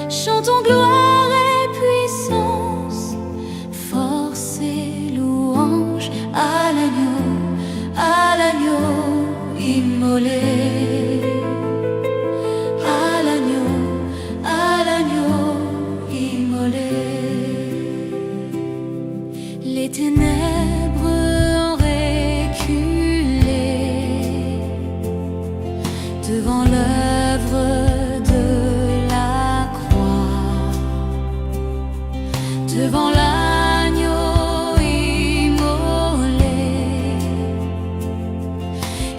Chantons gloire et puissance, force et louange à l'agneau immolé. À l'agneau immolé. Les ténèbres ont reculé devant l'œuvre de la croix, devant l'agneau immolé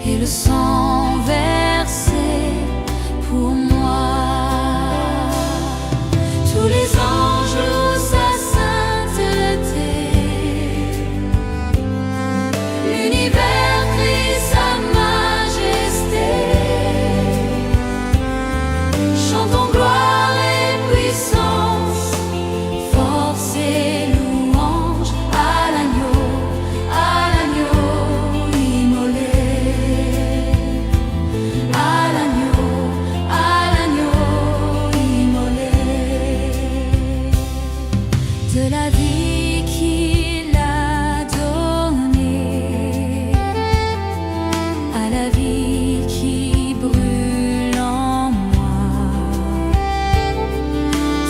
et le sang versé pour moi. Tous les anges louent sa sainteté, l'univers crie sa majesté. Chantons gloire et puissance, force et louange à l'agneau immolé. À l'agneau immolé. De la vie qu'il a donnée à la vie qui brûle en moi,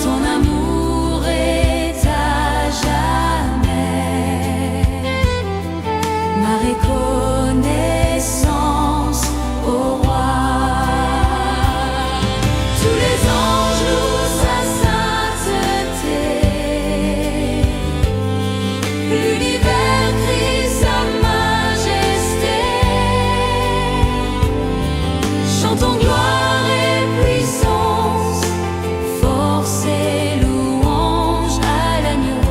ton amour est à jamais ma reconnaissance au roi. Tous les anges louent sa sainteté, l'univers crie sa majesté. Chantons gloire et puissance, force et louange à l'agneau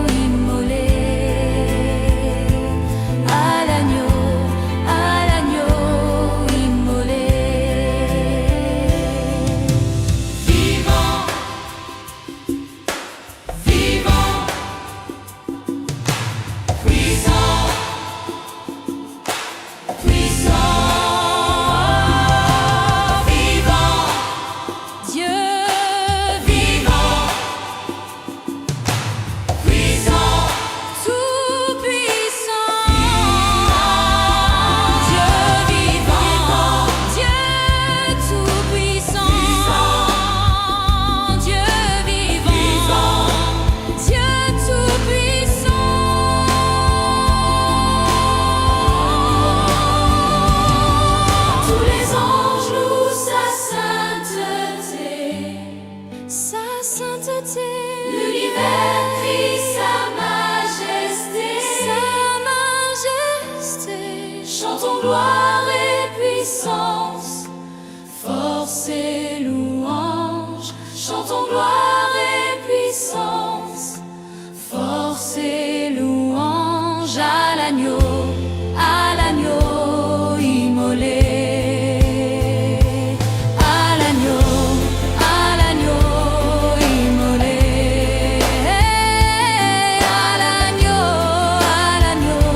immolé. À l'agneau immolé. Vivant, vivant, puissant, puissant, vivant, Dieu vivant, puissant, tout puissant, Dieu vivant, Dieu tout puissant, Dieu vivant, Dieu tout puissant. Tous les anges louent sa sainteté, l'univers crie sa majesté, Chantons gloire et puissance, force et louange. Chantons gloire et puissance, force et louange à l'agneau immolé. À l'agneau immolé. À l'agneau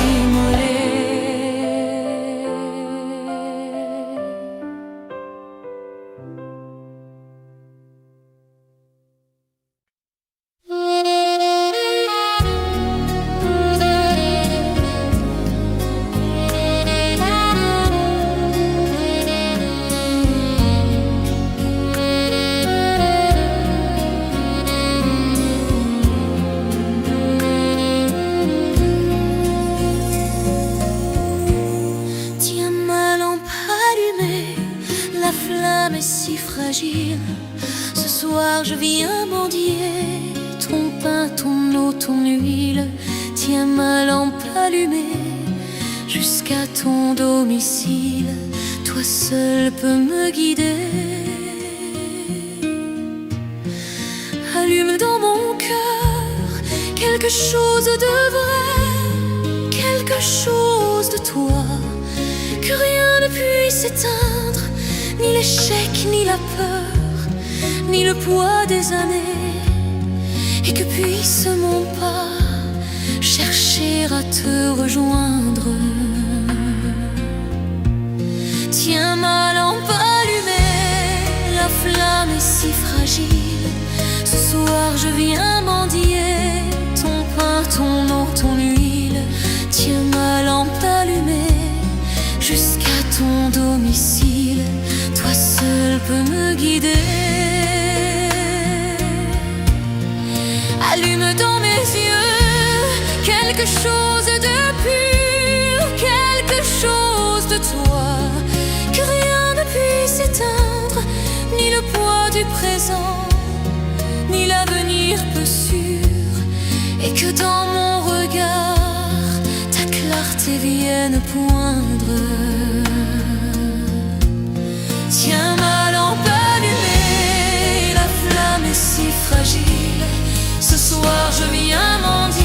immolé. Tiens ma lampe allumée, la flamme est si fragile. Ce soir je viens mendier ton pain, ton eau, ton huile. Tiens ma allumée jusqu'à ton domicile. Toi seul peux me guider. Allume dans mon cœur quelque chose de vrai, quelque chose de toi, que rien ne puisse éteindre, ni l'échec, ni la peur, ni le poids des années, et que puisse mon pas chercher à te rejoindre. Tiens ma lampe allumée, la flamme est si fragile. Ce soir je viens mendier ton pain, ton eau, ton huile. Tiens ma lampe allumée jusqu'à ton domicile. Toi seul peux me guider. Allume dans mes yeux quelque chose de pur, quelque chose de toi, que rien ne puisse éteindre, ni le poids du présent, ni l'avenir peu sûr, et que dans mon regard ta clarté vienne poindre. Tiens ma lampe allumée, la flamme est si fragile. Ce soir je viens mendier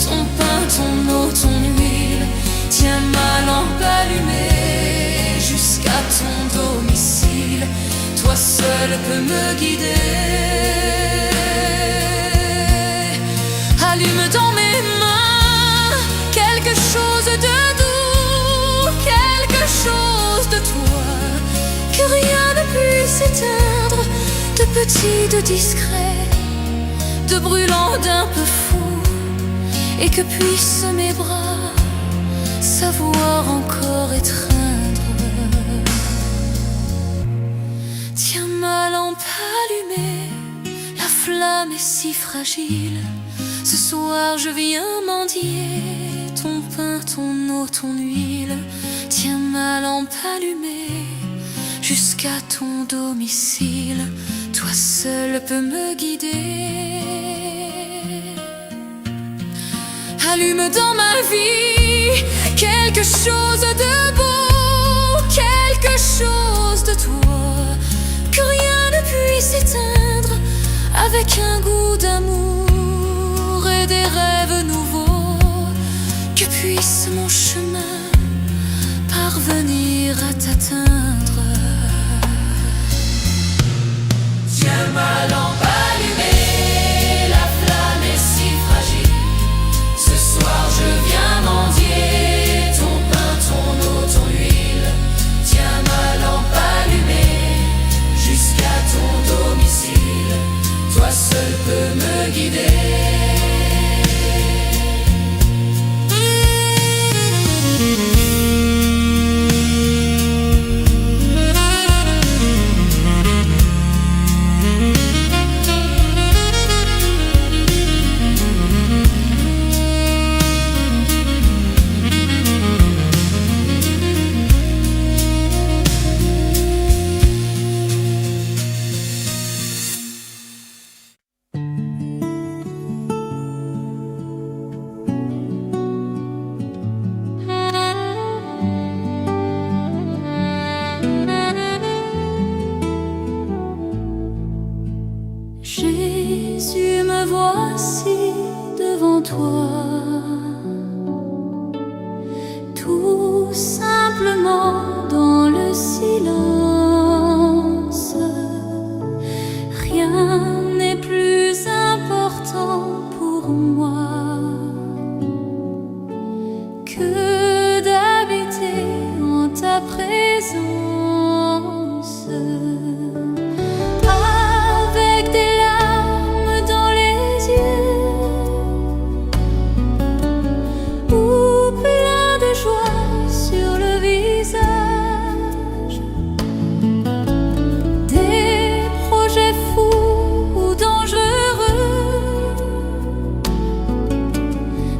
ton pain, ton eau, ton huile. Tiens ma lampe allumée jusqu'à ton domicile. Toi seul peux me guider. Allume dans mes mains quelque chose de doux, quelque chose de toi, que rien ne puisse éteindre, de petit, de discret, de brûlant, d'un peu fou, et que puissent mes bras savoir encore étreindre. Tiens ma lampe allumée, la flamme est si fragile. Ce soir je viens mendier ton pain, ton eau, ton huile. Tiens ma lampe allumée jusqu'à ton domicile. Toi seul peux me guider. Allume dans ma vie quelque chose de beau, quelque chose de toi, que rien ne puisse éteindre, avec un goût d'amour et des rêves nouveaux, que puisse mon chemin parvenir à t'atteindre. Tiens ma lampe allumée, la flamme est si fragile. Ce soir je viens mendier ton pain, ton eau, ton huile. Tiens ma lampe allumée jusqu'à ton domicile. Toi seul peux me guider. Jésus, me voici devant toi, tout simplement dans le silence. Rien n'est plus important pour moi que d'habiter en ta présence. Avec des larmes dans les yeux ou plein de joie sur le visage, des projets fous ou dangereux,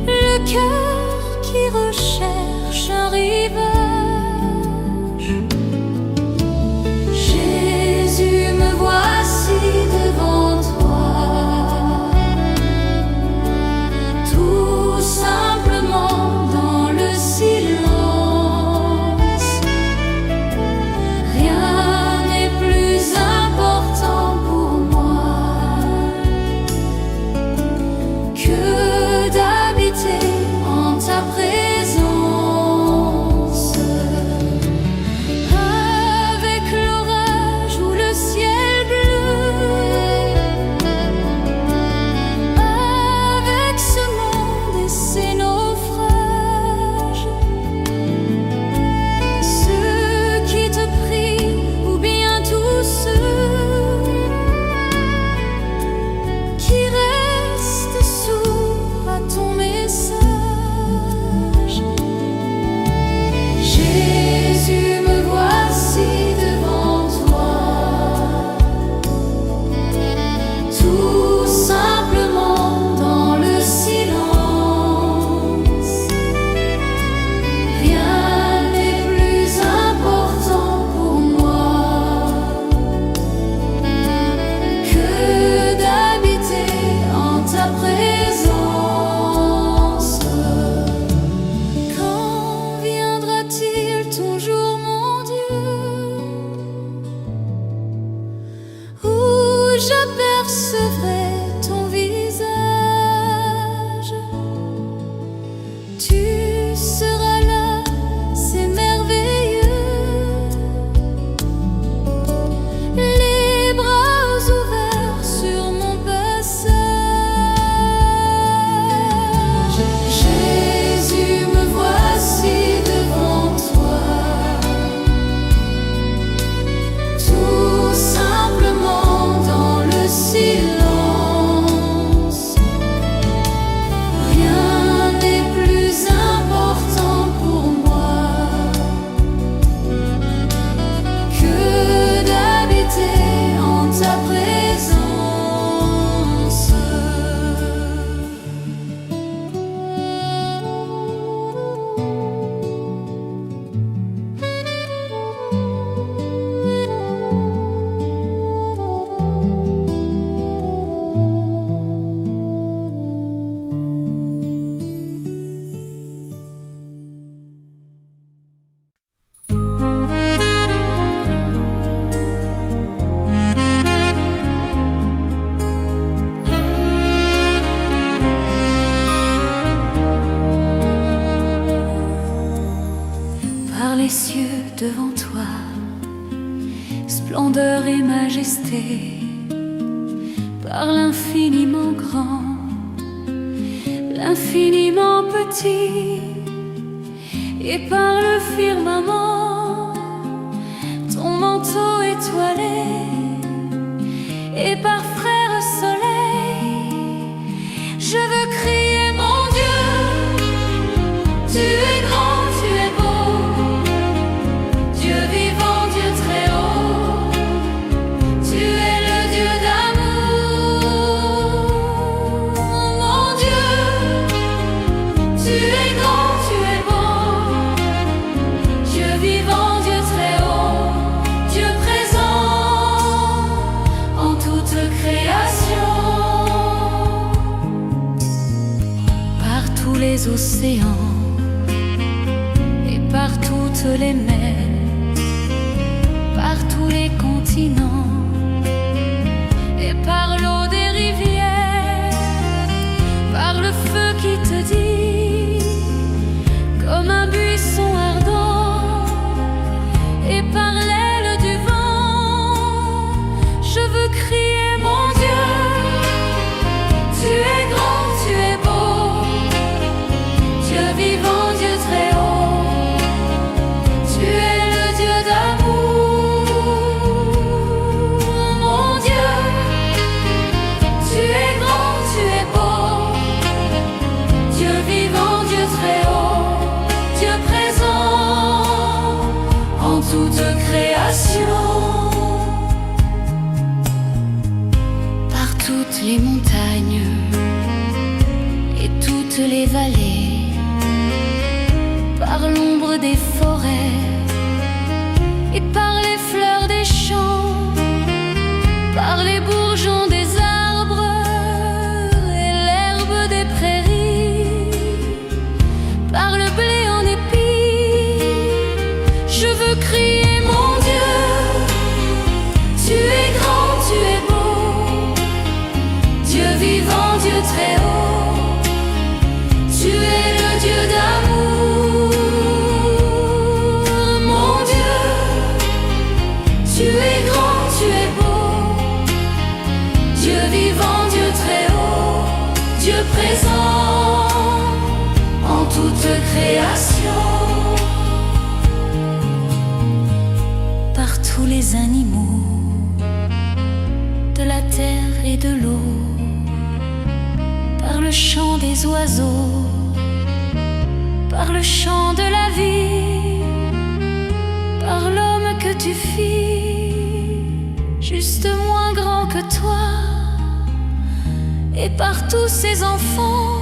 le cœur qui recherche un rivage. Jésus, me voici devant toi, tout simplement les cieux devant toi, splendeur et majesté, par l'infiniment grand, l'infiniment petit, et par le firmament, ton manteau étoilé, et par frère soleil, je veux crier mon Dieu, tu es grand, tu es beau, Dieu vivant, Dieu très haut, tu es le Dieu d'amour. Mon Dieu, tu es grand, tu es beau, Dieu vivant, Dieu très haut, Dieu présent en toute création. Par tous les océans et par toutes les mers, par tous les continents et par l'eau des rivières, par le feu qui te dit comme un buisson ardent, et par l'aile du vent, je veux crier mon Dieu, tu es grand, tu es beau, Dieu vivant, Dieu très haut, tu es le Dieu d'amour. Mon Dieu, tu es grand, tu es beau, Dieu vivant, Dieu très haut, Dieu présent en toute création. Par toutes les montagnes et toutes les vallées, par l'ombre des forêts et par les fleurs des champs, par les bourgeons des arbres et l'herbe des prairies, par le blé en épis, je veux crier mon Dieu, tu es grand, tu es beau, Dieu vivant, Dieu très haut, tu es le Dieu d'amour. Mon Dieu, tu es grand, tu es beau, Dieu vivant, Dieu très haut, Dieu présent en toute création. Par tous les animaux de la terre et de l'eau, par le chant des oiseaux, par le chant de la vie, par l'homme que tu fis, juste moins grand que toi, et par tous ces enfants,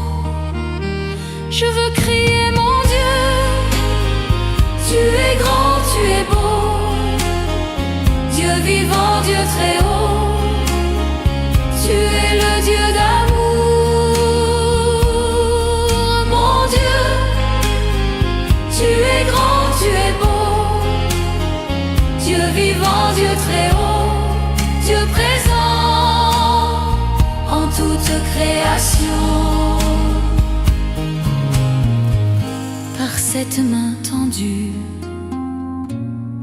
je veux crier mon Dieu, tu es grand, tu es beau, Dieu vivant, Dieu très haut, tu es le Dieu d'amour. Mon Dieu, tu es grand, tu es beau, Dieu vivant, Dieu très haut, Dieu présent en toute création. Par cette main tendue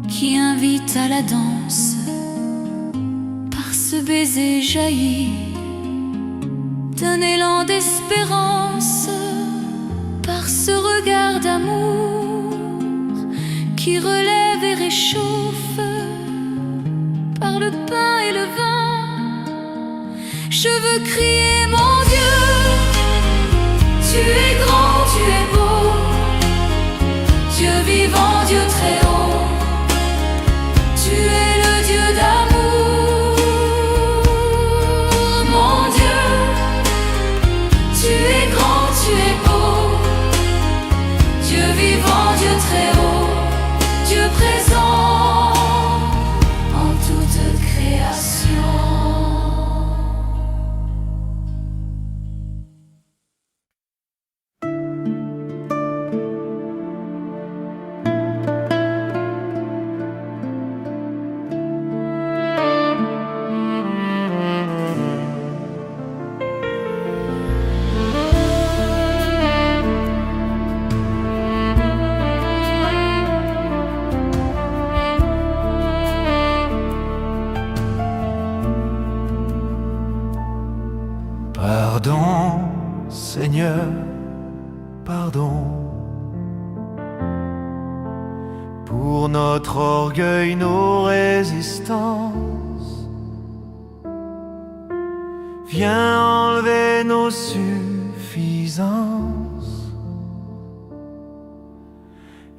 qui invite à la danse, par ce baiser jailli d'un élan d'espérance, par ce regard d'amour qui relève et réchauffe, par le pain et le vin, je veux crier mon Dieu, tu es grand, tu es beau, Dieu vivant, Dieu très haut, tu es le Dieu d'amour. Mon Dieu, tu es grand, tu es beau, Dieu vivant, Dieu très haut, Dieu présent en toute création. pardon. Pour notre orgueil, nos résistances, viens enlever nos suffisances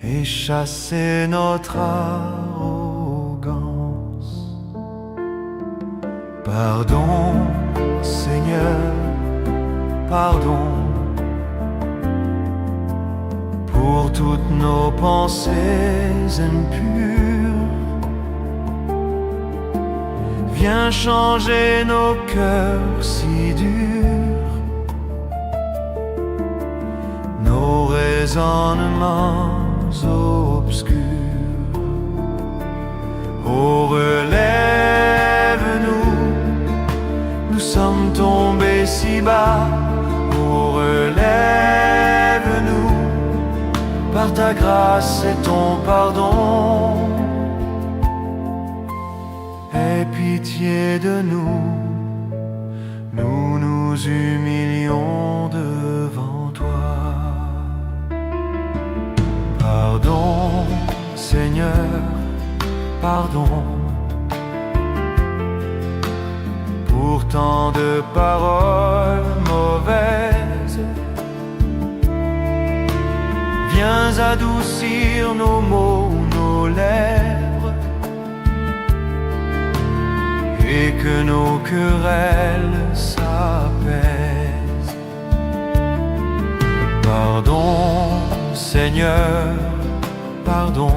et chasser notre arrogance. Pardon, Seigneur, pardon pour toutes nos pensées impures. Viens changer nos cœurs si durs, nos raisonnements obscurs. Oh, relève-nous, nous sommes tombés si bas. Oh, relève-nous par ta grâce et ton pardon. Aie pitié de nous, nous nous humilions devant toi. Pardon, Seigneur, pardon pour tant de paroles mauvaises. Viens adoucir nos mots, nos lèvres, et que nos querelles s'apaisent. Pardon, Seigneur, pardon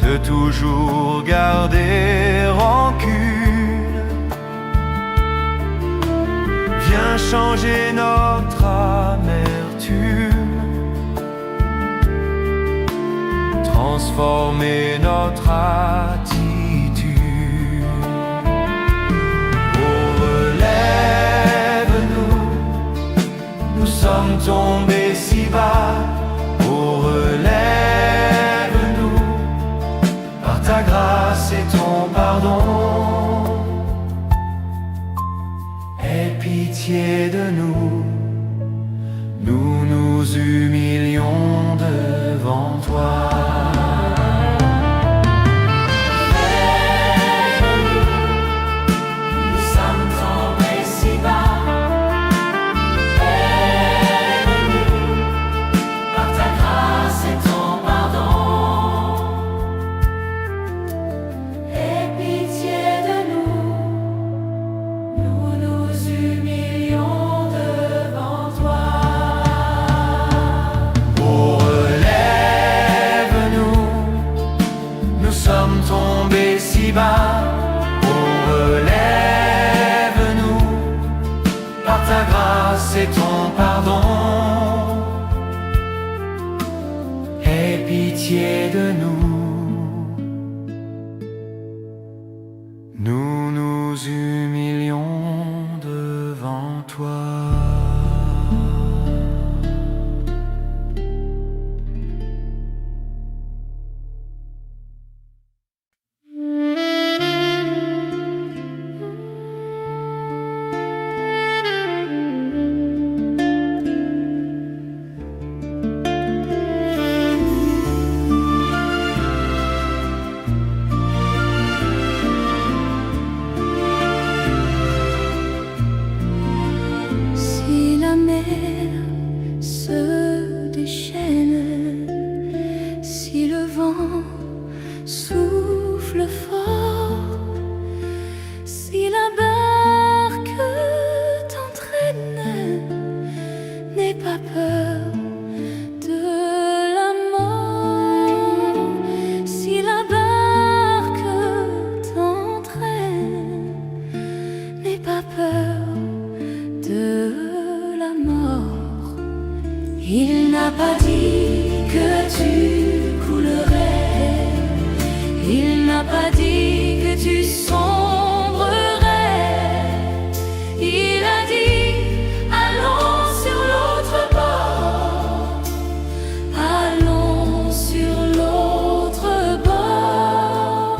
de toujours garder rancune. Viens changer notre amertume, transformer notre attitude. Oh, relève-nous, nous sommes tombés si bas. Oh, relève-nous par ta grâce et ton pardon. Aie pitié de nous, nous nous humilions devant toi. Oh, relève-nous par ta grâce et ton pardon. Aie pitié de nous, nous nous humilions devant toi. Souffle fort, si la barque t'entraîne, n'aie pas peur de la mort. Si la barque t'entraîne, n'aie pas peur de la mort. Il n'a pas dit que tu coulerais, il n'a pas dit que tu sombrerais. Il a dit allons sur l'autre bord, allons sur l'autre bord.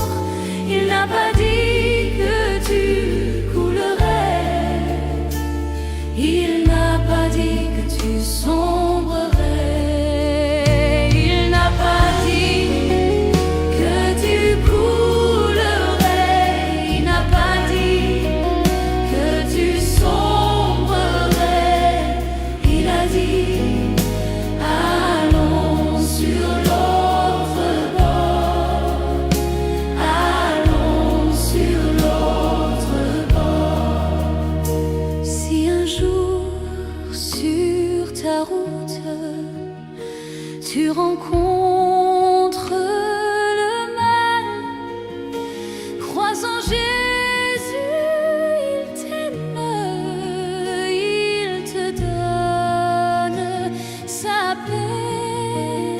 Il n'a pas dit que tu coulerais, il n'a pas tu sombrerais. Il n'a pas dit que tu coulerais. Il n'a pas dit que tu sombrerais. Il a dit allons sur l'autre bord. Allons sur l'autre bord. Si un jour sur ta route tu rencontres le mal, crois en Jésus, il t'aime, il te donne sa paix.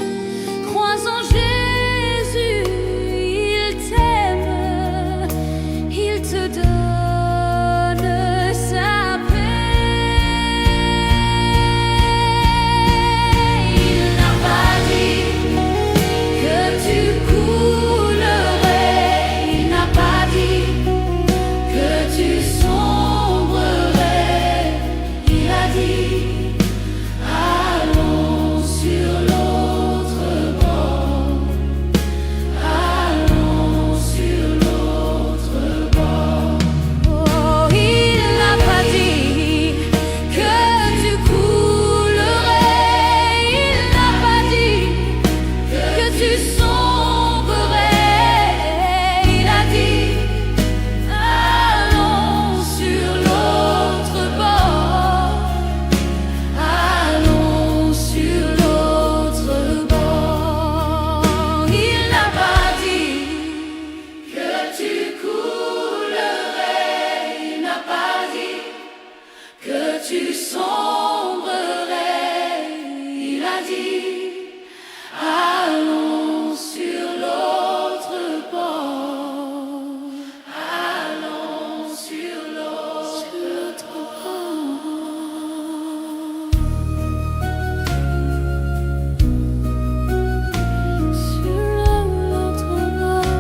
Crois en Jésus, il t'aime, il te donne sa paix. Il n'a pas dit que tu coulerais. Il n'a pas dit que tu sombrerais. Il a dit allons sur l'autre bord. Allons sur l'autre bord. Oh, il n'a pas dit que tu coulerais. Il n'a pas dit que tu sombrerais. Il a dit allons sur l'autre bord. Allons sur l'autre bord. Il n'a pas dit que tu coulerais. Il n'a pas dit que tu sombrerais. Il a dit allons sur l'autre bord. Allons sur l'autre bord. Sur l'autre bord.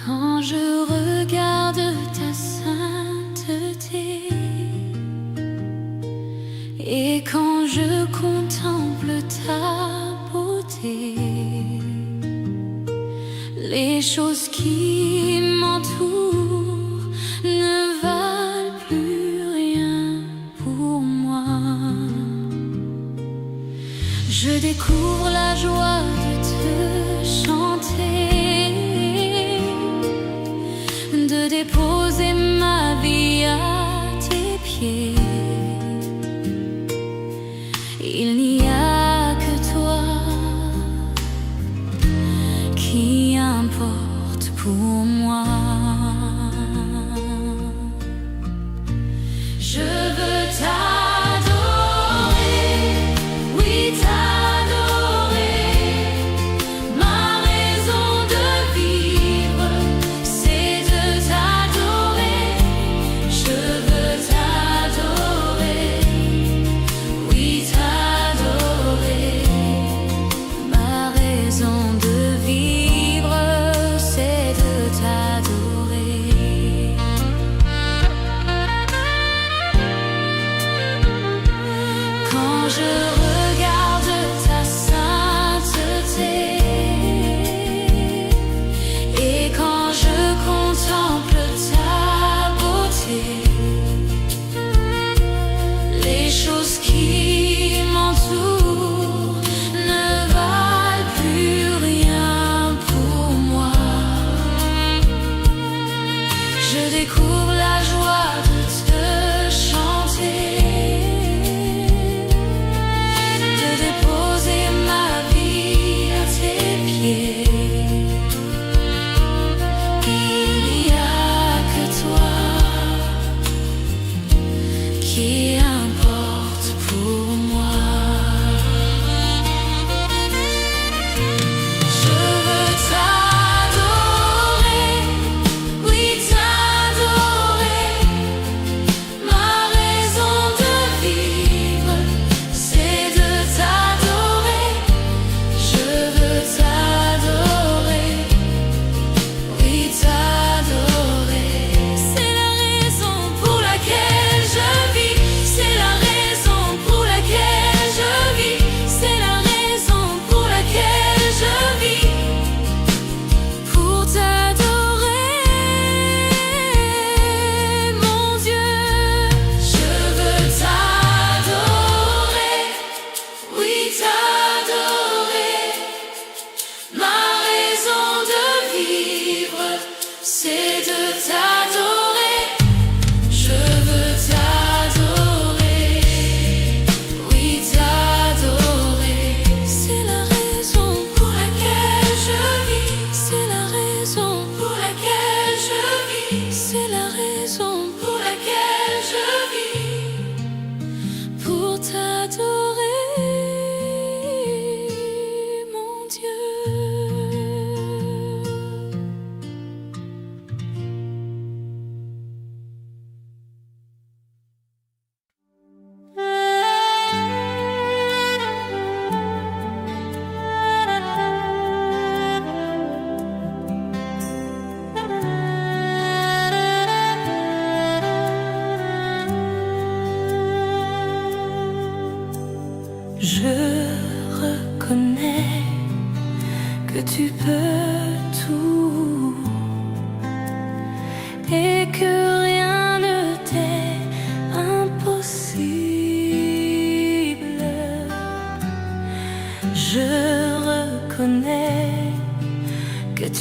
Quand je regarde ta sainteté et quand je contemple ta beauté, les choses qui m'entourent ne valent plus rien pour moi. Je découvre la joie de te chanter, de déposer ma vie à tes pieds. Il n'y a que toi qui importe pour moi. Je veux t'adorer, oui t'adorer. Ma raison de vivre, c'est de t'adorer. Je veux t'adorer, oui t'adorer. Ma raison de vivre, c'est de t'adorer.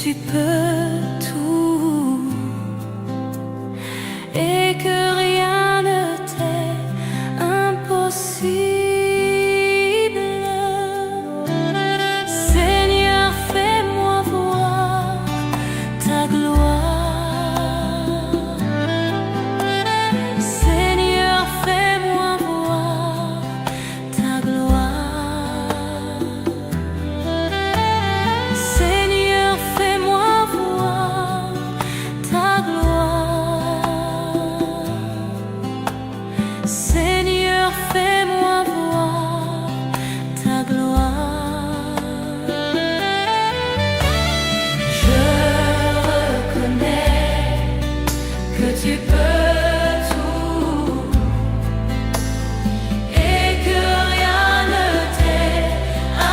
tu peux tout et que rien ne t'est impossible. Seigneur, fais-moi voir ta gloire. Seigneur, fais-moi voir ta gloire. Seigneur, fais-moi voir ta gloire. Seigneur, fais-moi voir ta gloire. Je reconnais que tu peux tout et que rien ne t'est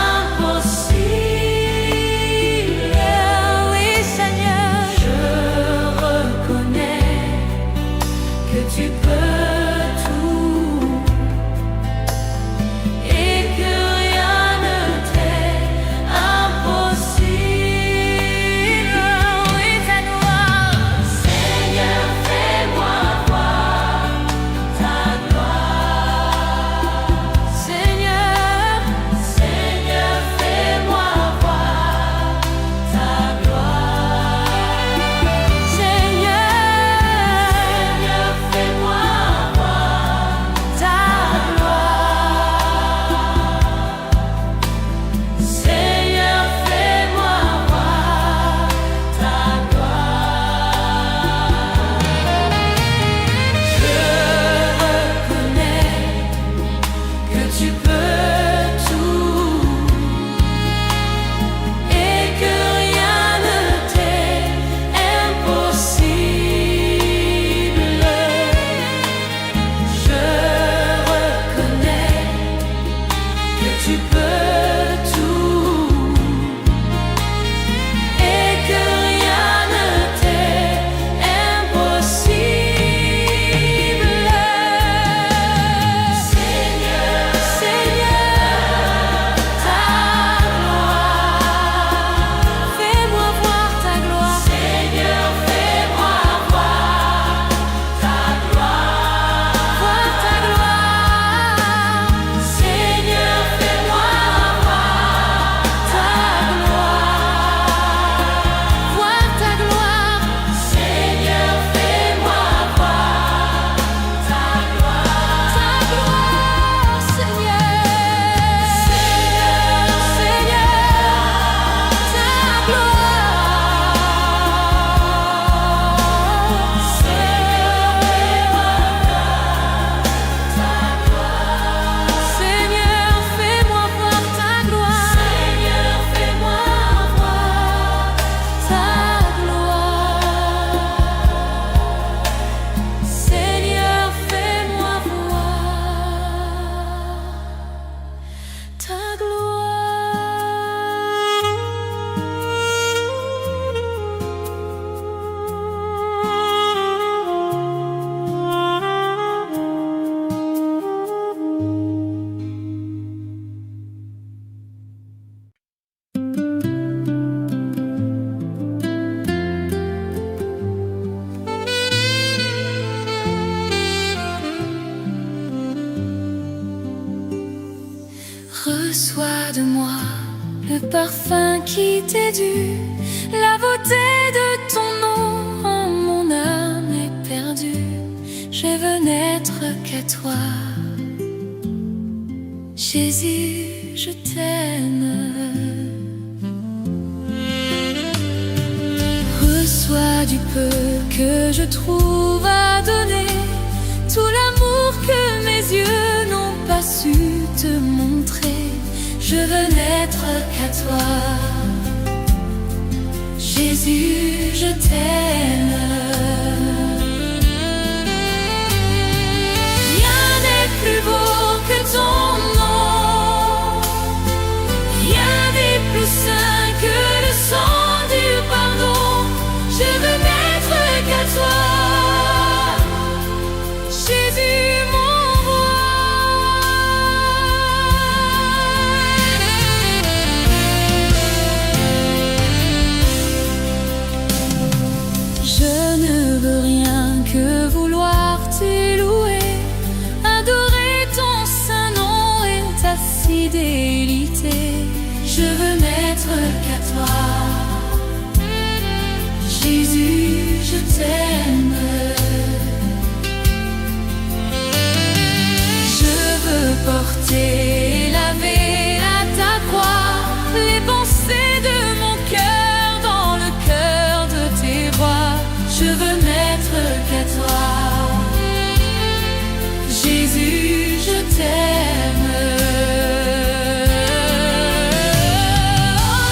impossible. Oui, Seigneur, je reconnais que tu peux tout et que rien ne t'est impossible. Oui, ta gloire. Seigneur, fais-moi voir ta gloire. Seigneur, Seigneur, fais-moi voir ta gloire. Seigneur, fais-moi voir ta gloire. Seigneur, fais-moi voir ta gloire. Je reconnais que tu peux tout et que rien ne t'est impossible. Je reconnais que tu peux tout et que rien ne t'est impossible. Seigneur, Seigneur, ta gloire. Fais-moi voir ta gloire. Seigneur, fais-moi voir ta gloire. Voir ta gloire. Seigneur, fais-moi voir ta gloire. Voir ta gloire. Seigneur, fais-moi voir ta gloire. Ta gloire, Seigneur. Seigneur, Seigneur, ta gloire. Seigneur, fais-moi voir ta gloire. Seigneur, fais-moi voir ta gloire. Seigneur, fais-moi voir ta Reçois de moi le parfum qui t'est dû, la beauté de ton nom en mon âme est perdue. Je veux n'être qu'à toi, Jésus, je t'aime. Reçois du peu que je trouve à donner, tout l'amour que mes yeux n'ont pas su te montrer. Je veux n'être qu'à toi, Jésus, je t'aime. Rien n'est plus beau que ton nom, rien n'est plus saint que le sang du pardon. Je veux n'être qu'à toi, Jésus, mon roi. je veux n'être qu'à toi. Jésus, je t'aime. Je veux porter, laver à ta croix les pensées de mon cœur dans le cœur de tes bras. Je veux n'être qu'à toi. Jésus, je t'aime.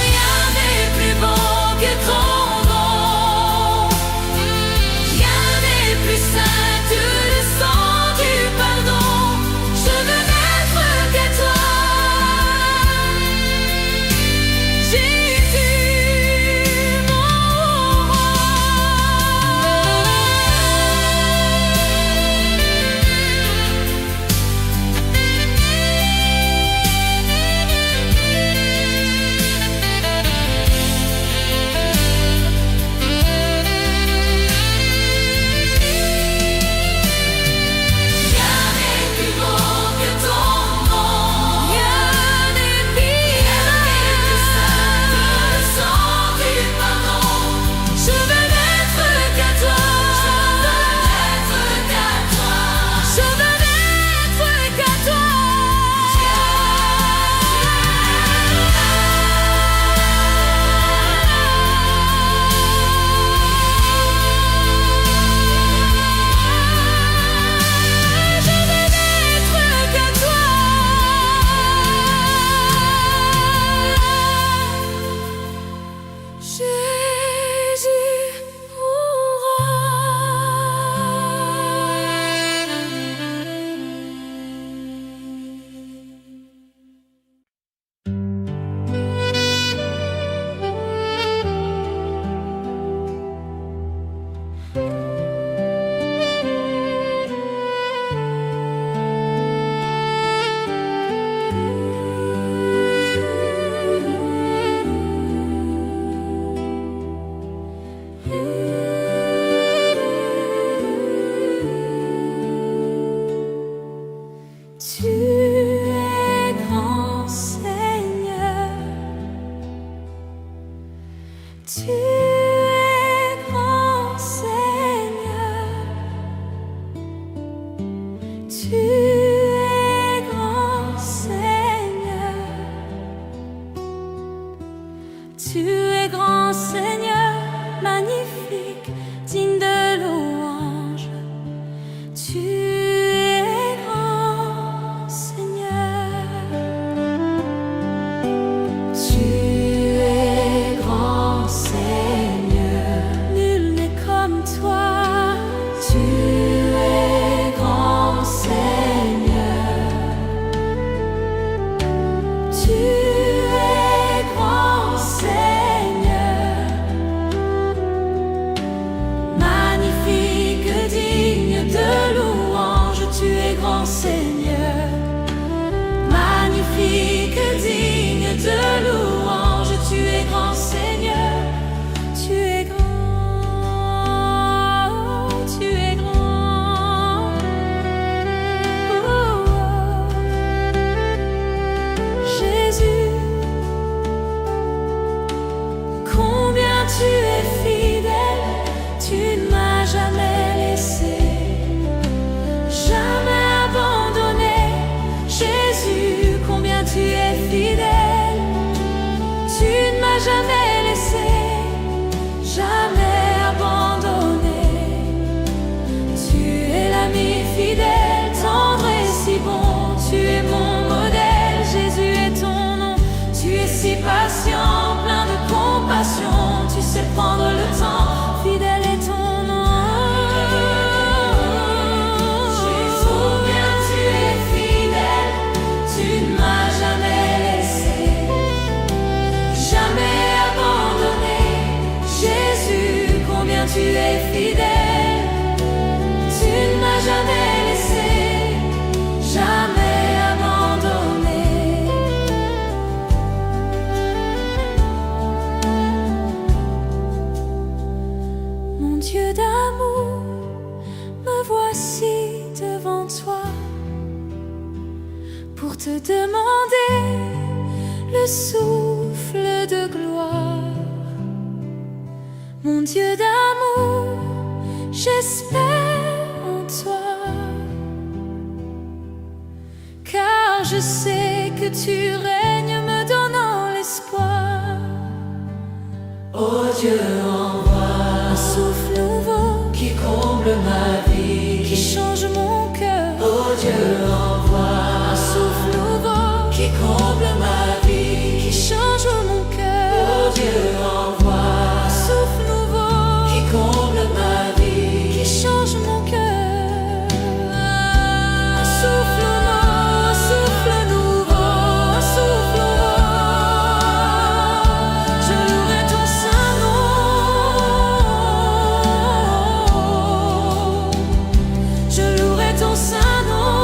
Rien n'est plus beau que ton nom. Rien n'est plus saint que le sang du pardon. Je veux n'être qu'à toi. Jésus, mon roi. Rien n'est plus beau que ton nom. Rien n'est plus saint que le sang du pardon. Je veux n'être qu'à toi. Je veux n'être qu'à toi. Je veux n'être qu'à toi. Jésus, tu es grand Seigneur. Tu es grand Seigneur. Tu es grand Seigneur. Tu es grand Seigneur, magnifique, digne de louange. Tu es grand Seigneur. Tu es grand Seigneur. Nul n'est comme toi. Tu es grand Seigneur. Tu es grand Seigneur. Magnifique, digne de louange. Tu es grand Seigneur. Magnifique, digne de louange. Tu es grand Seigneur. Tu es grand. Tu es grand. Oh, oh. Jésus, combien tu es fidèle. Tu ne m'as jamais laissé, jamais abandonné. Jésus, combien tu es fidèle. Tu ne m'as jamais laissé, jamais abandonné. Tu es l'ami fidèle, tendre et si bon. Tu es mon modèle, Jésus est ton nom. Tu es si patient, plein de compassion. Tu sais prendre le temps, fidèle est ton nom. Jésus, combien tu es fidèle. Tu ne m'as jamais laissé, jamais abandonné. Jésus, combien tu es fidèle. Tu ne m'as jamais laissé, jamais abandonné. Mon Dieu d'amour, me voici devant toi pour te demander le souffle Mon Dieu d'amour, j'espère en toi, car je sais que tu règnes me donnant l'espoir. Oh Dieu, envoie Un souffle nouveau qui comble ma vie, qui change mon cœur. oh Dieu, envoie Un souffle nouveau qui comble ma vie, qui change mon oh cœur. Dieu, envoie Un souffle nouveau qui comble ma vie, qui change mon cœur. Un souffle nouveau, un souffle nouveau, un souffle nouveau. Je louerai ton saint nom. Je louerai ton saint nom.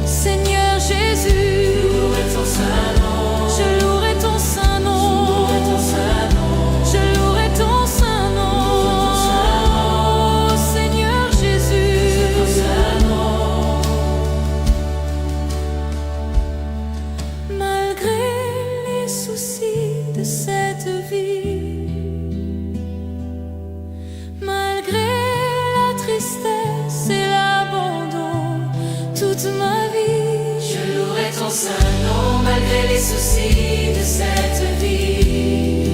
Seigneur Jésus, louerai ton saint nom, je louerai ton saint nom. louerai ton saint nom, Je louerai ton saint nom, Seigneur Jésus. ton saint nom. Malgré les soucis de cette vie, malgré la tristesse et l'abandon, toute ma vie, Je louerai ton saint nom malgré les soucis de cette vie.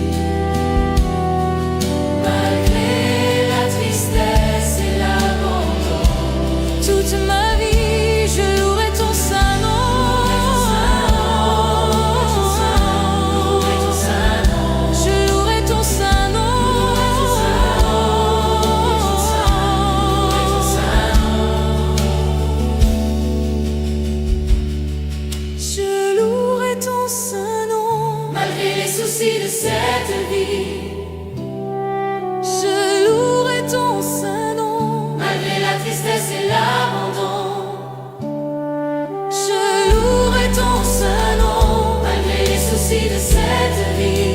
Malgré la tristesse et l'abandon, toute ma vie, je louerai ton saint nom. louerai ton saint nom, Je louerai ton saint nom. louerai ton saint nom. Je louerai ton saint nom. Malgré les soucis de cette vie, Je louerai ton saint nom. malgré la tristesse et l'abandon, Je louerai ton saint nom. malgré les soucis de cette vie,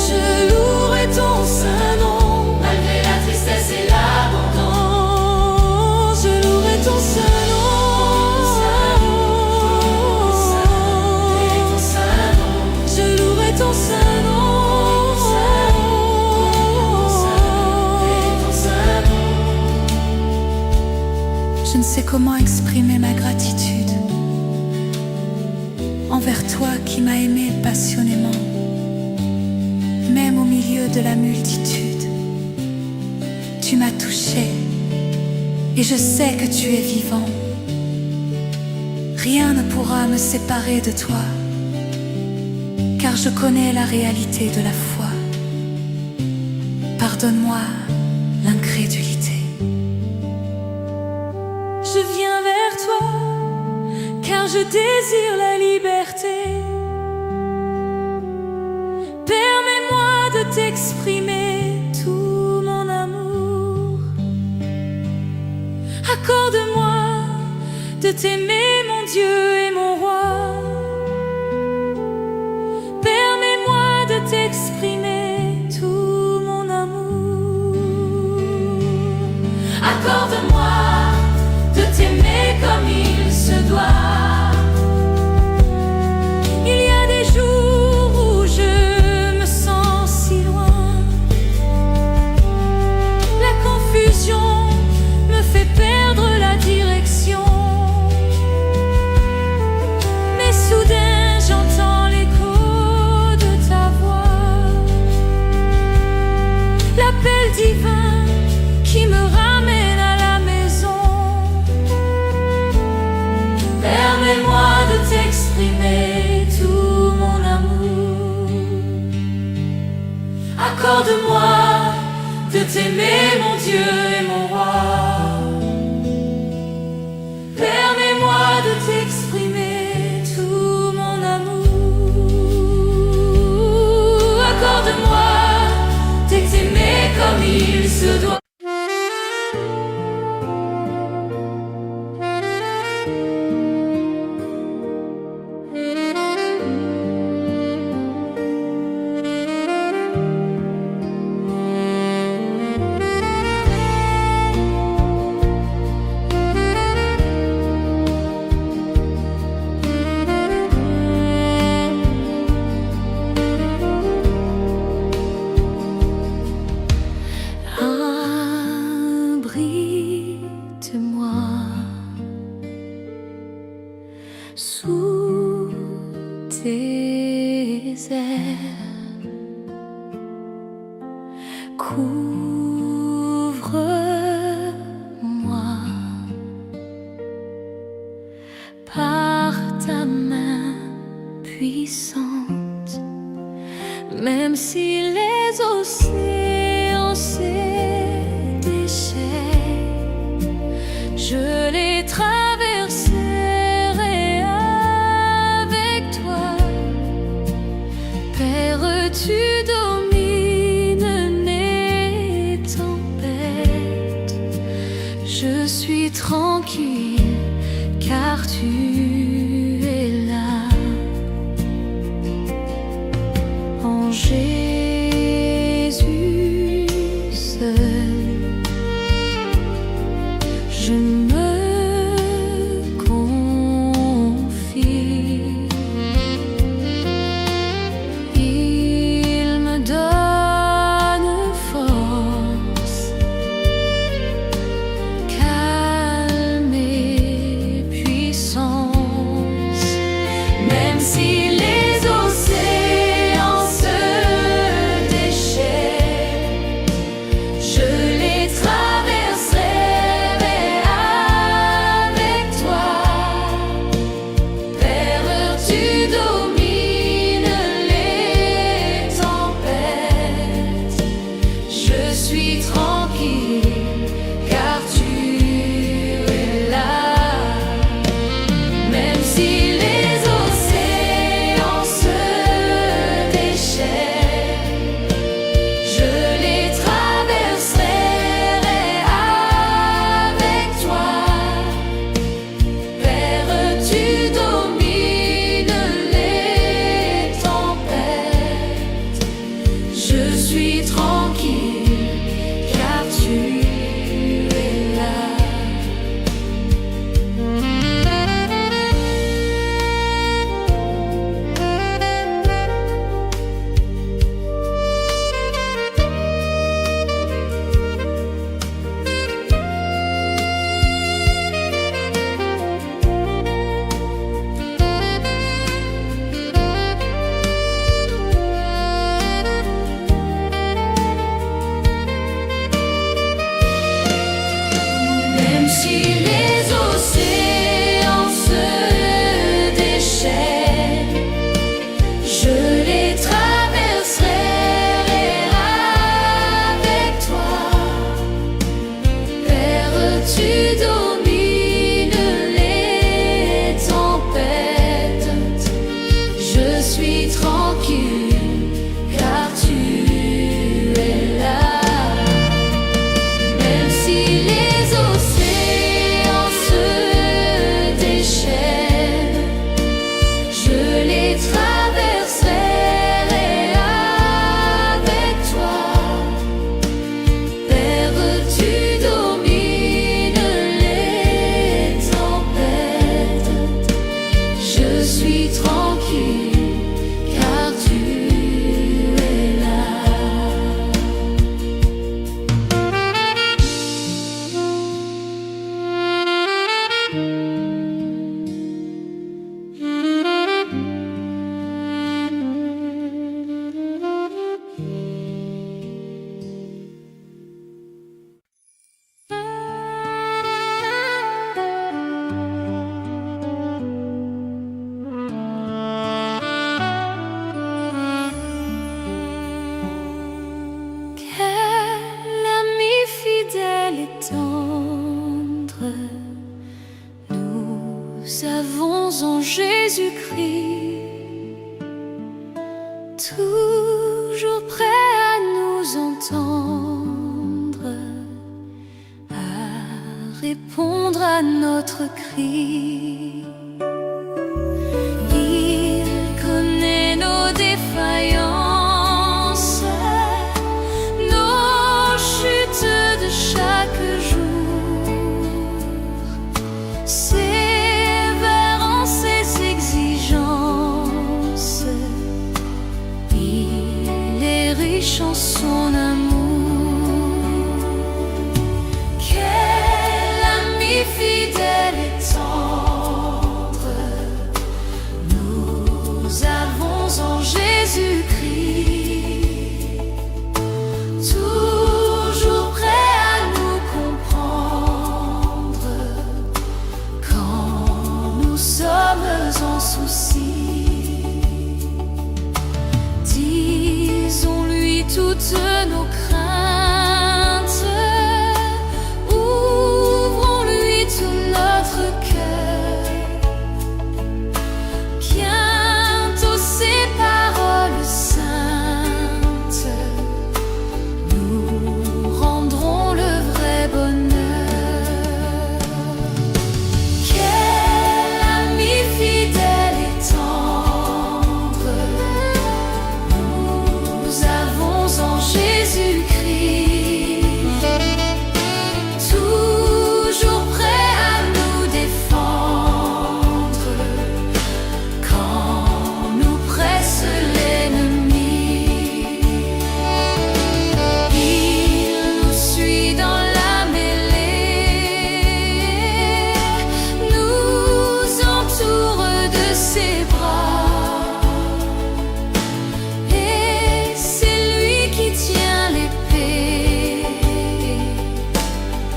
Je louerai ton saint nom. malgré la tristesse et l'abandon. Je louerai ton saint nom. Je louerai ton saint nom. Je ne sais comment exprimer ma gratitude envers toi qui m'as aimé passionnément, même au milieu de la multitude. Tu m'as touché et je sais que tu es vivant. Rien ne pourra me séparer de toi, car je connais la réalité de la foi. Pardonne-moi l'incrédulité. Je viens vers toi, car je désire la liberté. Permets-moi de t'exprimer tout mon amour. Accorde-moi de t'aimer, mon Dieu et mon roi. Permets-moi de t'exprimer tout mon amour. Accorde-moi de t'aimer comme il se doit. Il y a des jours où je me sens si loin. La confusion me fait perdre la direction. Mais soudain j'entends l'écho de ta voix, l'appel divin qui me ramène à la maison. Permets-moi de t'exprimer tout mon amour. Accorde-moi de t'aimer, mon Dieu et mon roi. Permets-moi de t'exprimer tout mon amour. Accorde-moi de t'aimer comme il se doit. airs. Couvre-moi par ta main puissante, même si les océans se déchaînent, je les traverserai avec toi. Père, tu domines les tempêtes, je suis tranquille car tu es là. En Jésus seul, je me confie. Il me donne force, calme et puissance, même si les océans se déchaînent, je les traverserai avec toi. Père, tu domines les tempêtes, je suis tranquille car tu es là. Même si les océans se déchaînent, je les traverserai avec toi. Père, tu domines les tempêtes, je suis tranquille car tu es là. Même si les océans se déchaînent, je les traverserai avec toi. Père, tu domines les tempêtes, je suis tranquille car tu es là. Même si les océans se déchaînent, je les traverserai avec toi. Père, tu domines les tempêtes, je suis tranquille car tu es là. Quel ami fidèle et tendre nous avons en Jésus-Christ, toujours prêt à nous entendre, à répondre à notre cri. Il connaît nos défaillances, nos chutes de chaque jour, sévère en ses exigences. Il est riche en son amour. Quel ami fidèle et tendre nous avons en Jésus. Jésus-Christ, toujours prêt à nous comprendre quand nous sommes en souci. Disons-lui toutes nos craintes, ouvrons-lui tout notre cœur. Bientôt ces paroles saintes nous rendront le vrai bonheur. Quel ami fidèle et tendre nous avons en Jésus-Christ, toujours prêt à nous défendre quand nous presse l'ennemi. Il nous suit dans la mêlée, nous entoure de ses bras, et c'est lui qui tient l'épée,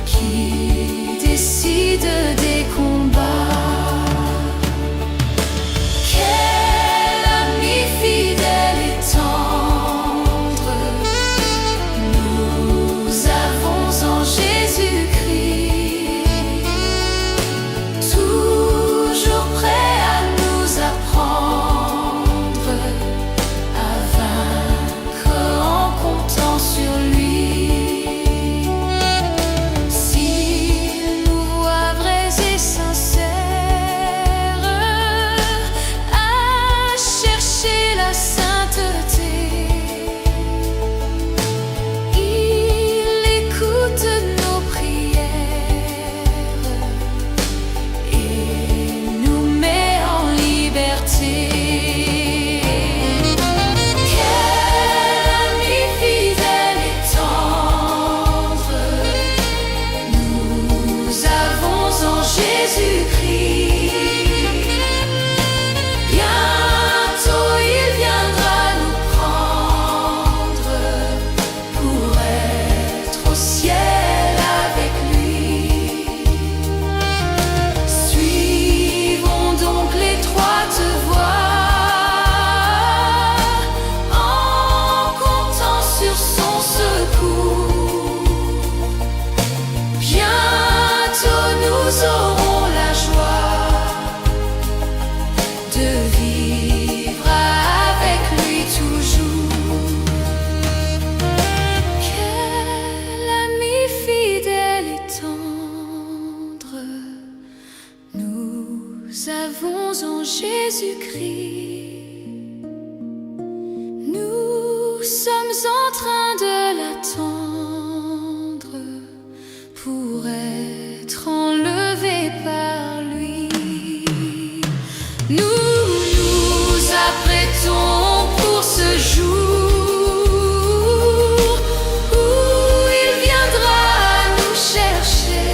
qui décide des combats. Quel ami fidèle et tendre nous avons en Jésus-Christ, toujours prêt à nous apprendre à vaincre en comptant sur lui. S'il nous voit vrais et sincères à chercher la sainteté, il écoute nos prières et nous met en liberté. Quel ami fidèle et tendre nous avons en Jésus-Christ. Bientôt il viendra nous prendre pour être au ciel avec lui. Suivons donc l'étroite voie en comptant sur son secours. Bientôt nous aurons la joie de vivre avec lui toujours. Quel ami fidèle et tendre nous avons en Jésus-Christ. Nous sommes en train de l'attendre pour être enlevés par lui. Nous nous apprêtons pour ce jour où il viendra nous chercher.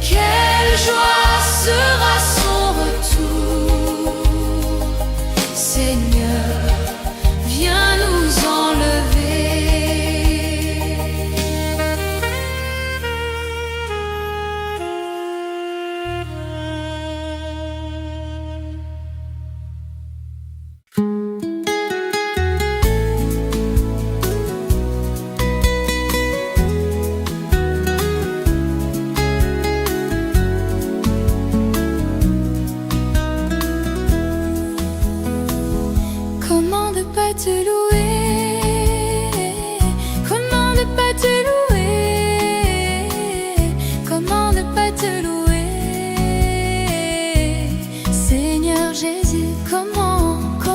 Quelle joie sera son retour. Seigneur, viens nous enlever. Comment ne pas te louer? Comment ne pas te louer? Comment ne pas te louer? Seigneur Jésus, comment ne pas te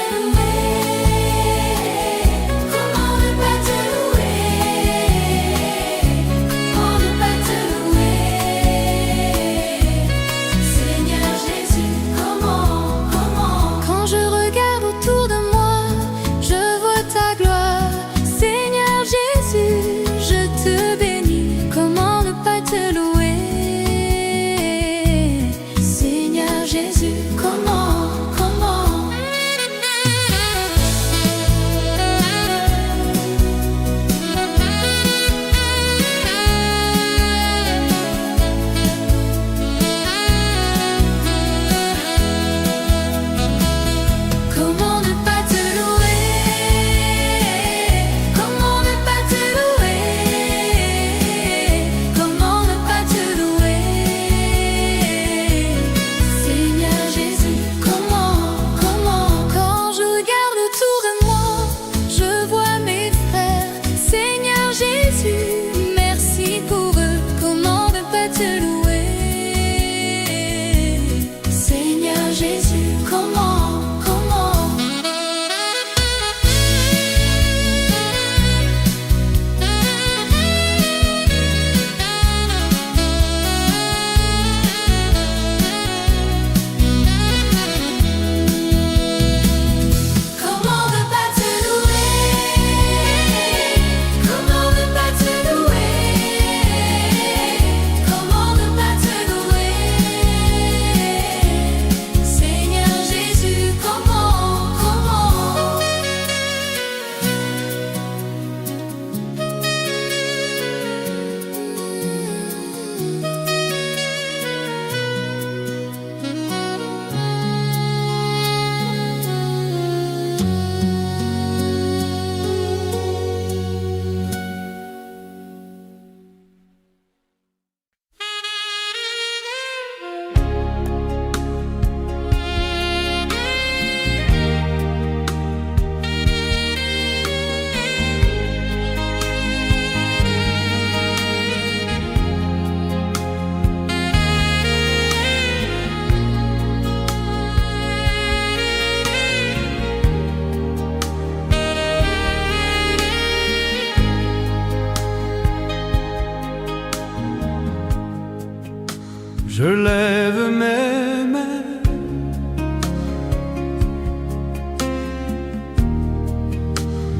louer? Comment ne pas te louer? Comment ne pas te louer? Seigneur Jésus, comment? Quand je regarde autour de moi, je vois ta gloire. Seigneur Jésus, je te bénis. Comment ne pas te louer? Seigneur Jésus,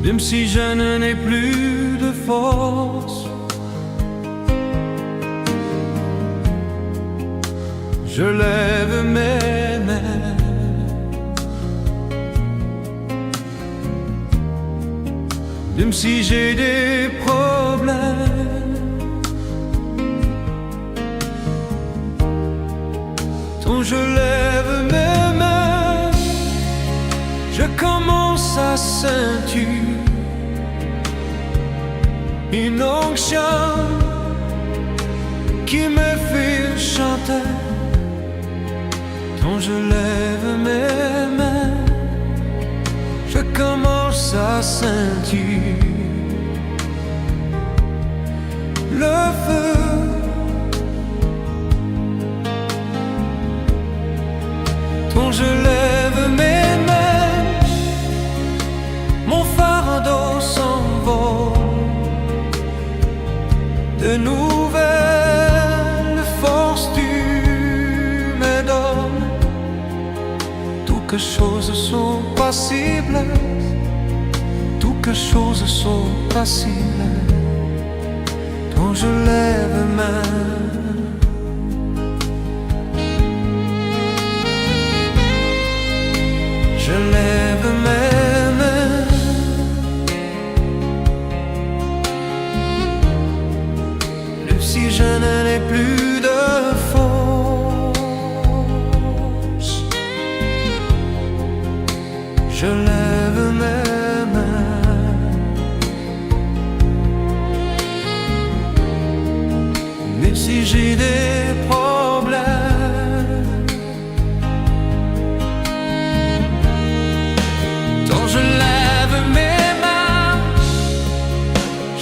même si je n'ai plus de force. Je lève mes mains, même si j'ai des problèmes. Quand je lève mes mains, je commence à sentir une onction qui me fait chanter. Quand je lève mes mains, je commence à sentir le feu. Quand je lève mes mains, mon fardeau s'envole. De nouvelles forces tu me donnes. Toutes choses sont possibles, toutes choses sont possibles. Quand je lève main, je lève mes mains, même si je n'en ai plus de force. Je lève mes mains, même si j'ai des problèmes. Quand je lève mes mains,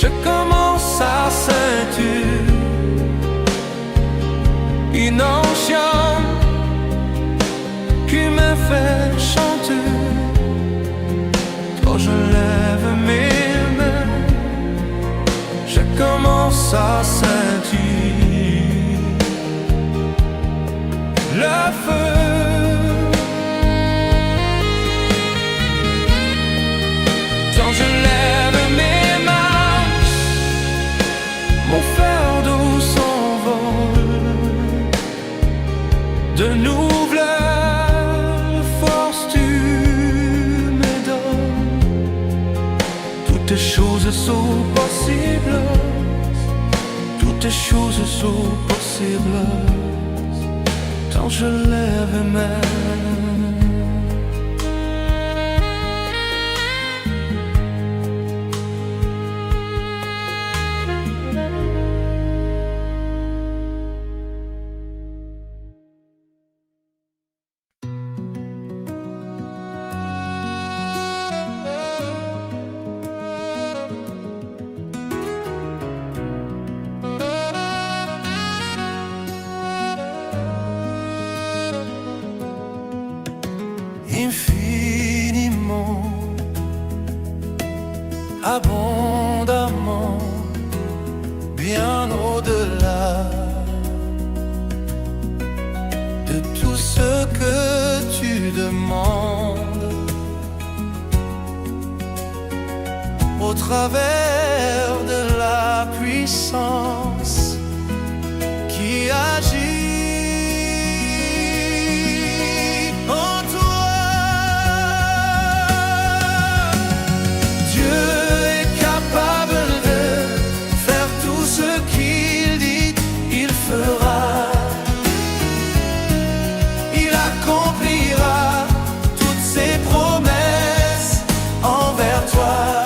je commence à sentir une onction qui me fait chanter. Quand je lève mes mains, je commence à sentir le feu. Quand je lève mes mains, mon fardeau s'envole. De nouvelles forces tu me donnes. Toutes choses sont possibles, toutes choses sont possibles. Quand je lève mes mains. Infiniment, abondamment, bien au-delà de tout ce que tu demandes, au travers de la puissance qui agit. Il accomplira toutes ses promesses envers toi.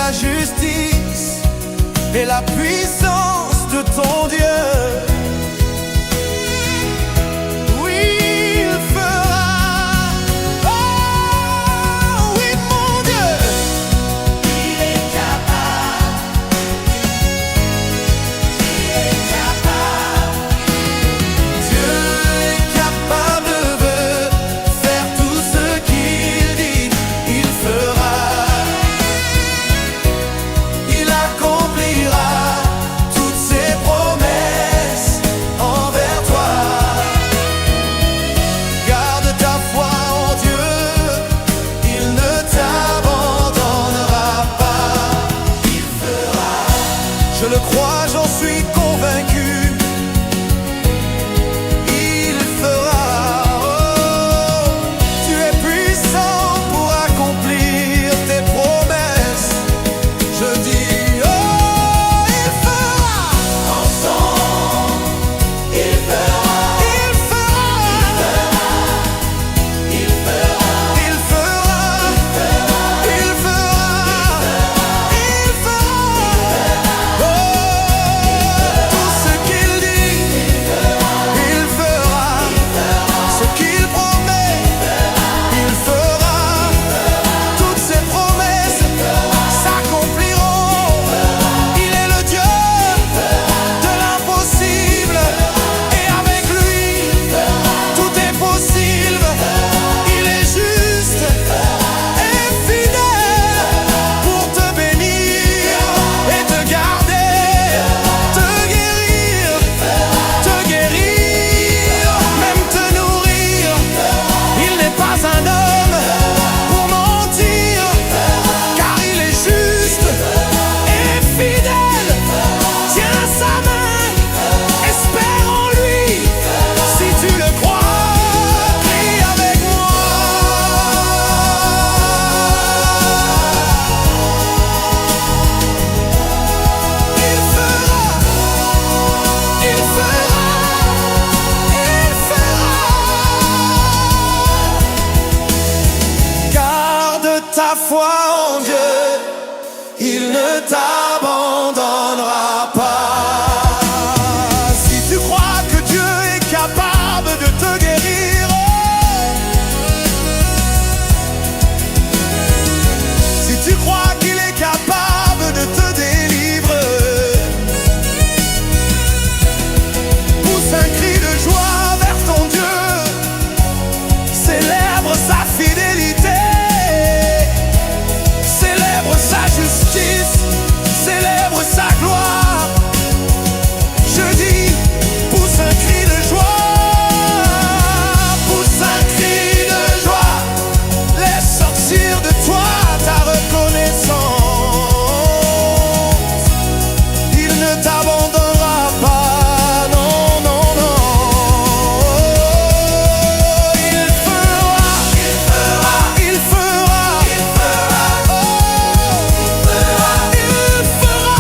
la justice et la puissance de ton Dieu. Je le crois, j'en suis convaincu. Il fera. Oh, tu es puissant pour accomplir tes promesses. Je dis, oh, il fera. Ensemble, il fera. Il fera. Il fera. Il fera. Il fera. Il fera. Tout ce qu'il dit, il fera. Ce qu'il promet, il fera. Toutes ses promesses s'accompliront. Il est le Dieu de l'impossible. Et avec lui, tout est possible. Il est juste et fidèle pour te bénir et te garder, te guérir, même te nourrir. Il n'est pas un homme pour mentir, car il est juste et fidèle. Tiens sa main, espère en lui. Si tu le crois, prie avec moi. Il fera, il fera, il fera. Garde ta foi en Dieu, il ne t'abandonnera pas. Si tu crois que Dieu est capable de te guérir, si tu crois qu'il est capable de te délivrer, pousse un cri de joie vers ton Dieu, célèbre sa fidélité, célèbre sa justice, célèbre sa gloire. Je dis, pousse un cri de joie, pousse un cri de joie, laisse sortir de toi ta reconnaissance. Il ne t'abandonnera pas, non, non, non. Il fera, il fera, il fera, il fera, oh, il fera,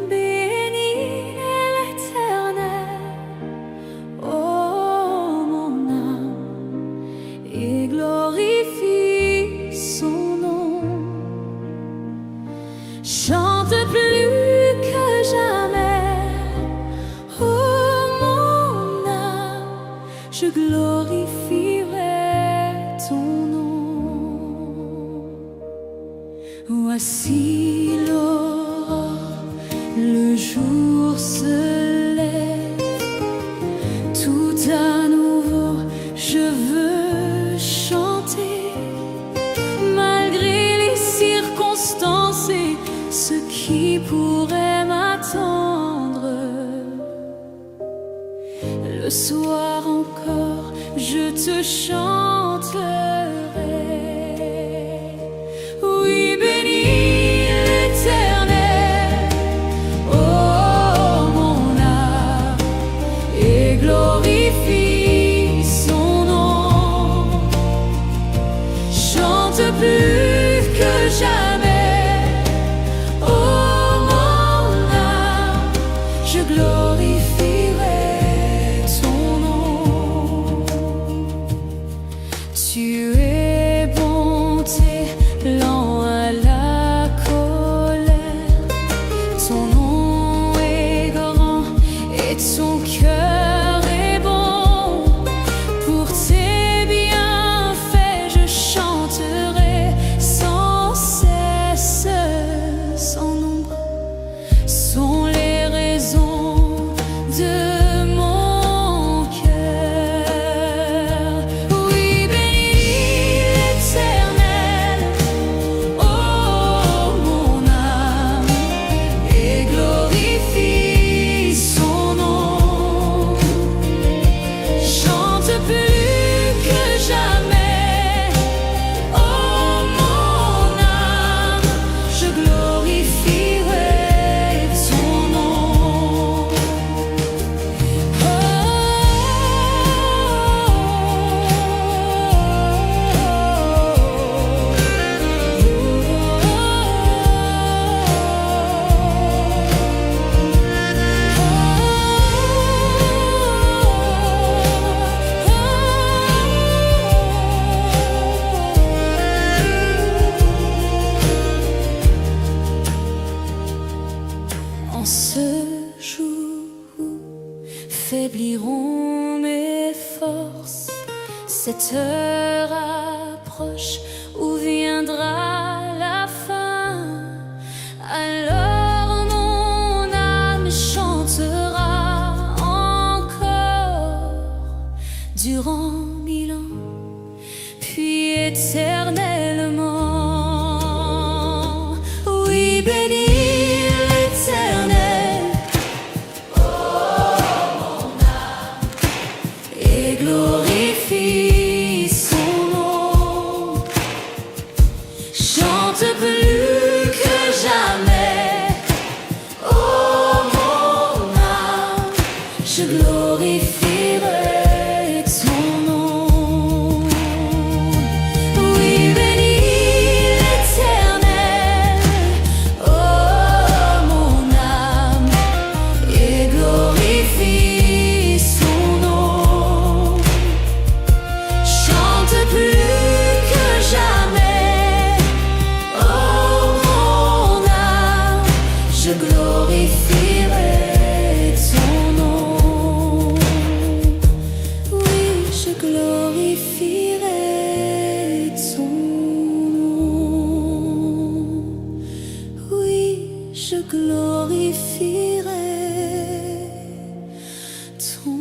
Bénis l'Éternel, ô mon âme, et glorifie son nom. Chante plus que jamais, ô mon âme, je glorifierai ton nom. Voici l'aurore, le jour se lève, tout à nouveau je veux chanter, malgré les circonstances et ce qui pourrait m'attendre. Le soir encore, je te chanterai. Oui, bénis l'Éternel, glorifierai ton nom. Tu es bonté, lent à la colère. Ton nom est grand et ton cœur est bon. Pour tes bienfaits, je chanterai sans cesse. Sans nombre sont les raisons de mon cœur. Oui, bénis l'Éternel, oh mon âme, et glorifie son nom. Chante plus que jamais, oh mon âme, je glorifierai son nom. En ce jour où faibliront mes forces, cette heure approche où viendra la fin. Alors mon âme chantera encore durant 1000 ans, puis éternellement. Oui, bénis l'Éternel, et glorifie son nom. Chante plus que jamais, oh mon âme, je glorifierai ton nom. Oui, bénis l'Éternel, oh mon âme, et glorifie son nom. Chante plus que jamais, oh mon âme, je glorifierai ton nom. Oui, je glorifierai ton nom. Oui, je glorifierai ton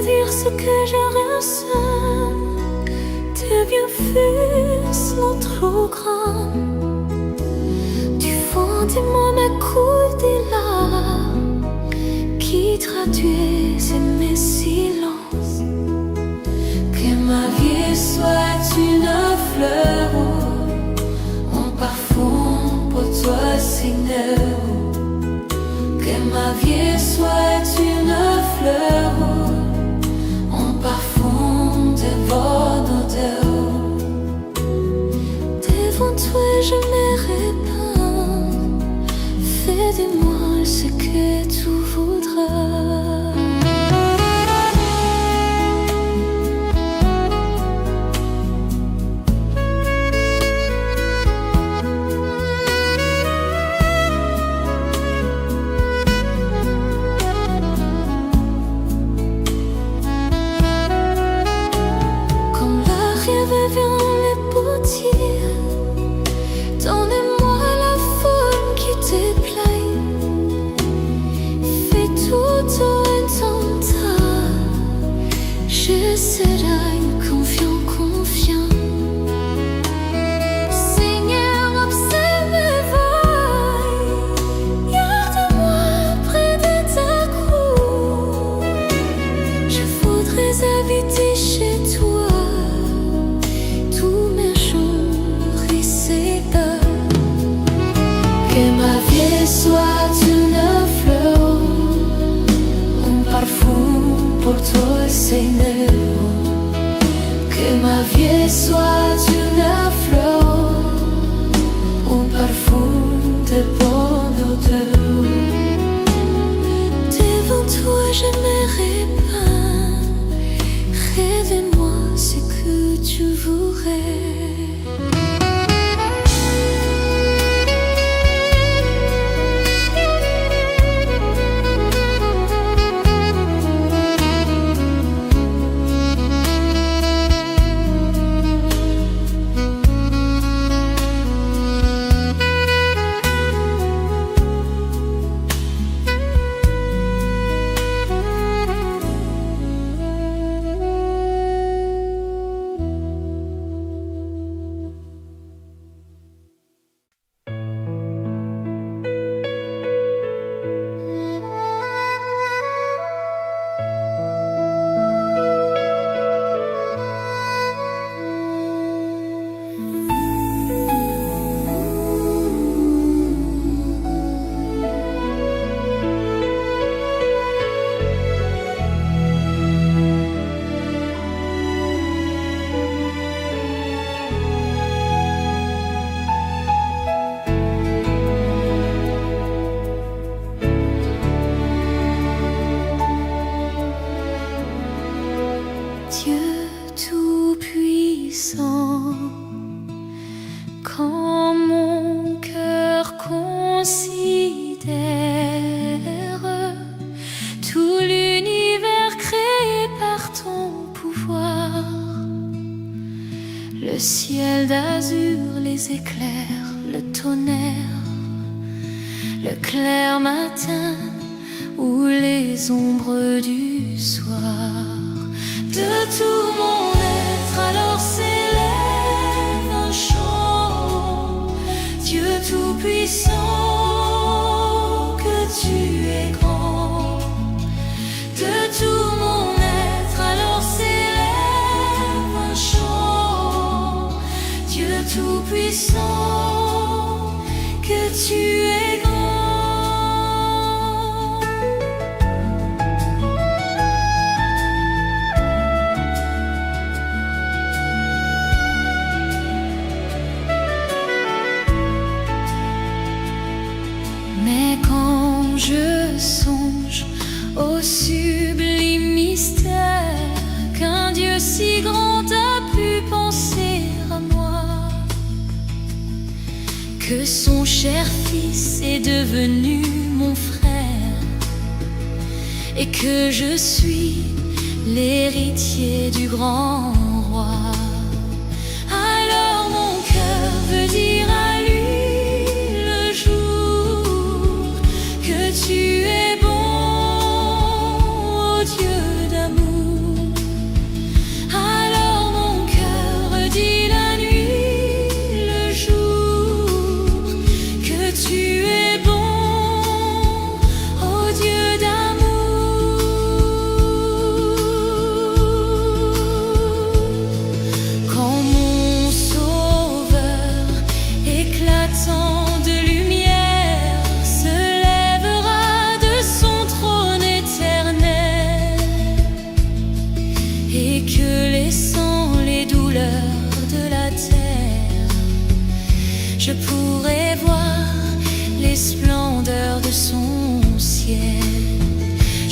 dire ce que je ressens. Tes bienfaits sont trop grands. Du fond de moi m'écoule des larmes qui traduisent mes silences. Que ma vie soit une fleur, un parfum pour toi, Seigneur. Que ma vie soit une fleur, un parfum de bonne odeur. Devant toi je me répands. Fais de moi ce que tu voudras. Donnez-moi la forme qui te plaît. Fais tout en ton temps. Je serai confiant, confiant. Seigneur, observe mes voies. Garde-moi près de ta cour. Je voudrais habiter chez toi. Que ma vie soit une fleur, un parfum pour toi, Seigneur. Que ma vie soit une fleur, un parfum de bonne odeur. Devant toi je me répands. Révèle-moi ce que tu voudrais. Dieu tout-puissant, quand mon cœur considère tout l'univers créé par ton pouvoir, le ciel d'azur, les éclairs, le tonnerre, le clair matin ou les ombres du soir. De tout mon être alors s'élève un chant. Dieu tout-puissant, que tu es grand. De tout mon être alors s'élève un chant. Dieu tout-puissant, que tu es grand. Mais quand je songe au sublime mystère qu'un Dieu si grand a pu penser à moi, que son cher fils est devenu mon frère et que je suis l'héritier du grand roi, alors mon cœur veut dire à lui le jour que tu es bon, ô Dieu d'amour. ciel.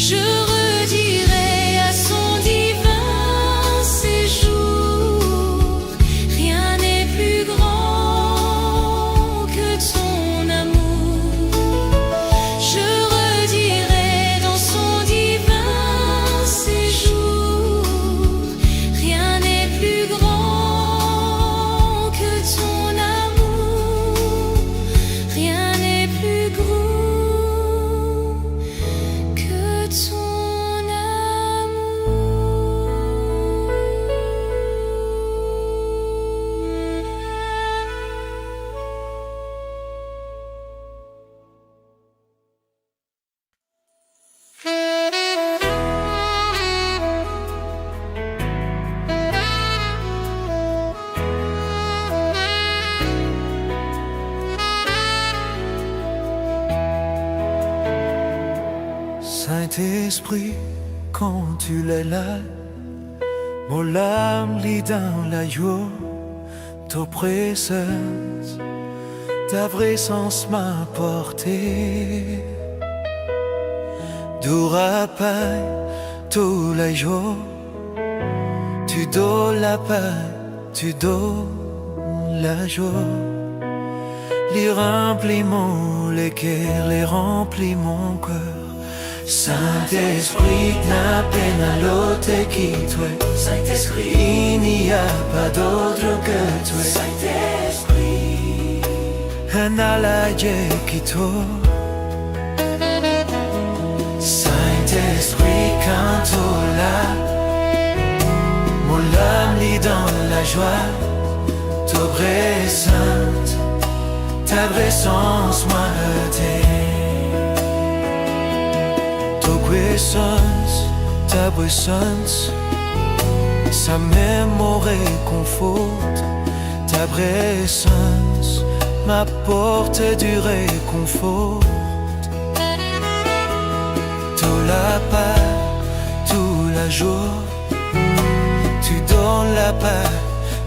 Je redirai à son divin séjour, rien n'est plus grand que ton amour. Je redirai dans son divin séjour, rien n'est plus grand que ton amour, rien n'est plus grand que ton amour. Saint-Esprit, quand tu l'es là, mon âme lit dans la joie, ta présence, ta présence m'a porté. D'où paix, tous les jours, tu donnes la paix, tu donnes la joie. Les remplis mon cœur, les remplis mon cœur. Saint-Esprit, n'a peine à l'autre qui toi. Saint-Esprit, il n'y a pas d'autre que toi. Saint-Esprit, un allié qui toi. Saint-Esprit, quand tu là, mon âme lit dans la joie. Ta présence, ta présence m'a aidé. Ta présence, ça même me réconforte. Ta présence m'apporte du réconfort. Tout la paix, tout la joie, tu donnes la paix,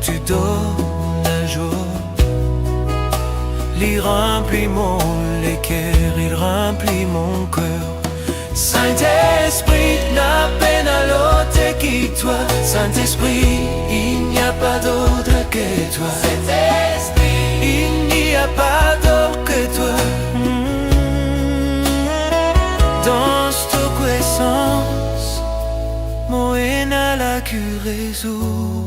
tu donnes la joie. Il remplit mon cœur, il remplit mon cœur. Saint-Esprit, n'a peine à l'autre qui toi. Saint-Esprit, il n'y a pas d'autre que toi. Saint-Esprit, il n'y a pas d'autre que toi. Dans ta puissance, mon haine à la guérison.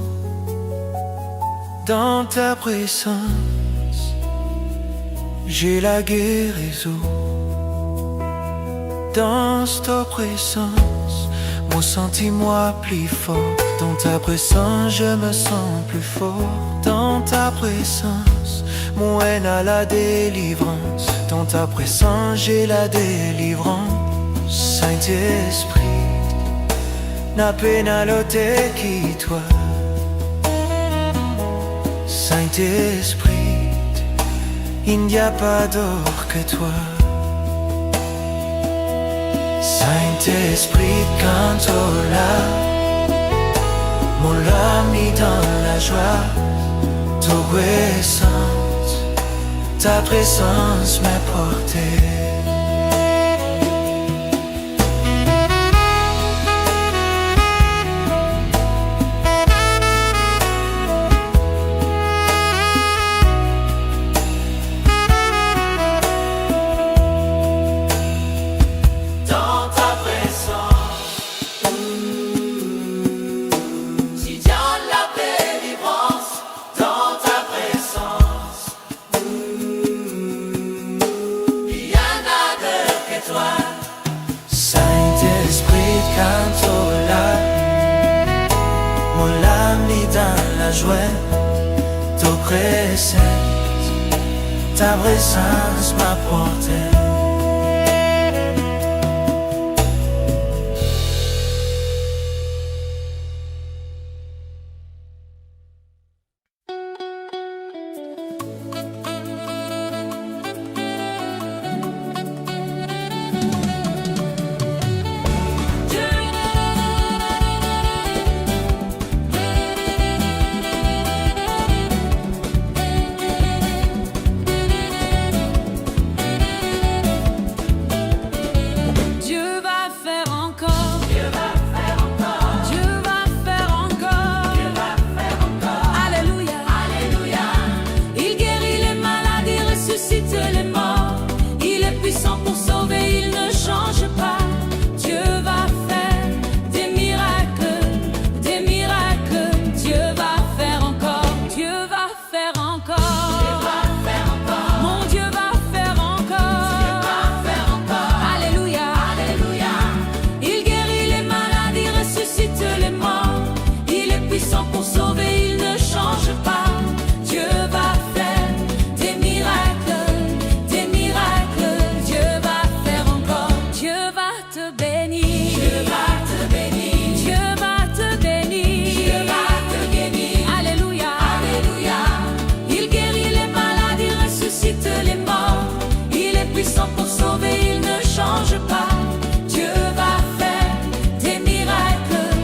Dans ta présence, j'ai la guérison. Dans ta présence, mon sentiment plus fort. Dans ta présence, je me sens plus fort. Dans ta présence, mon haine a la délivrance. Dans ta présence, j'ai la délivrance. Saint-Esprit, n'a peine à l'ôter qui toi. Saint-Esprit, il n'y a pas d'autre que toi. Saint-Esprit, quand tu là, mon âme est dans la joie. Ta présence m'a porté. Ta présence m'a porté. te bénir. Dieu va te bénir. Dieu va te bénir. Dieu va te bénir. Alléluia. Alléluia. Il guérit les malades, il ressuscite les morts. Il est puissant pour sauver, il ne change pas. Dieu va faire des miracles,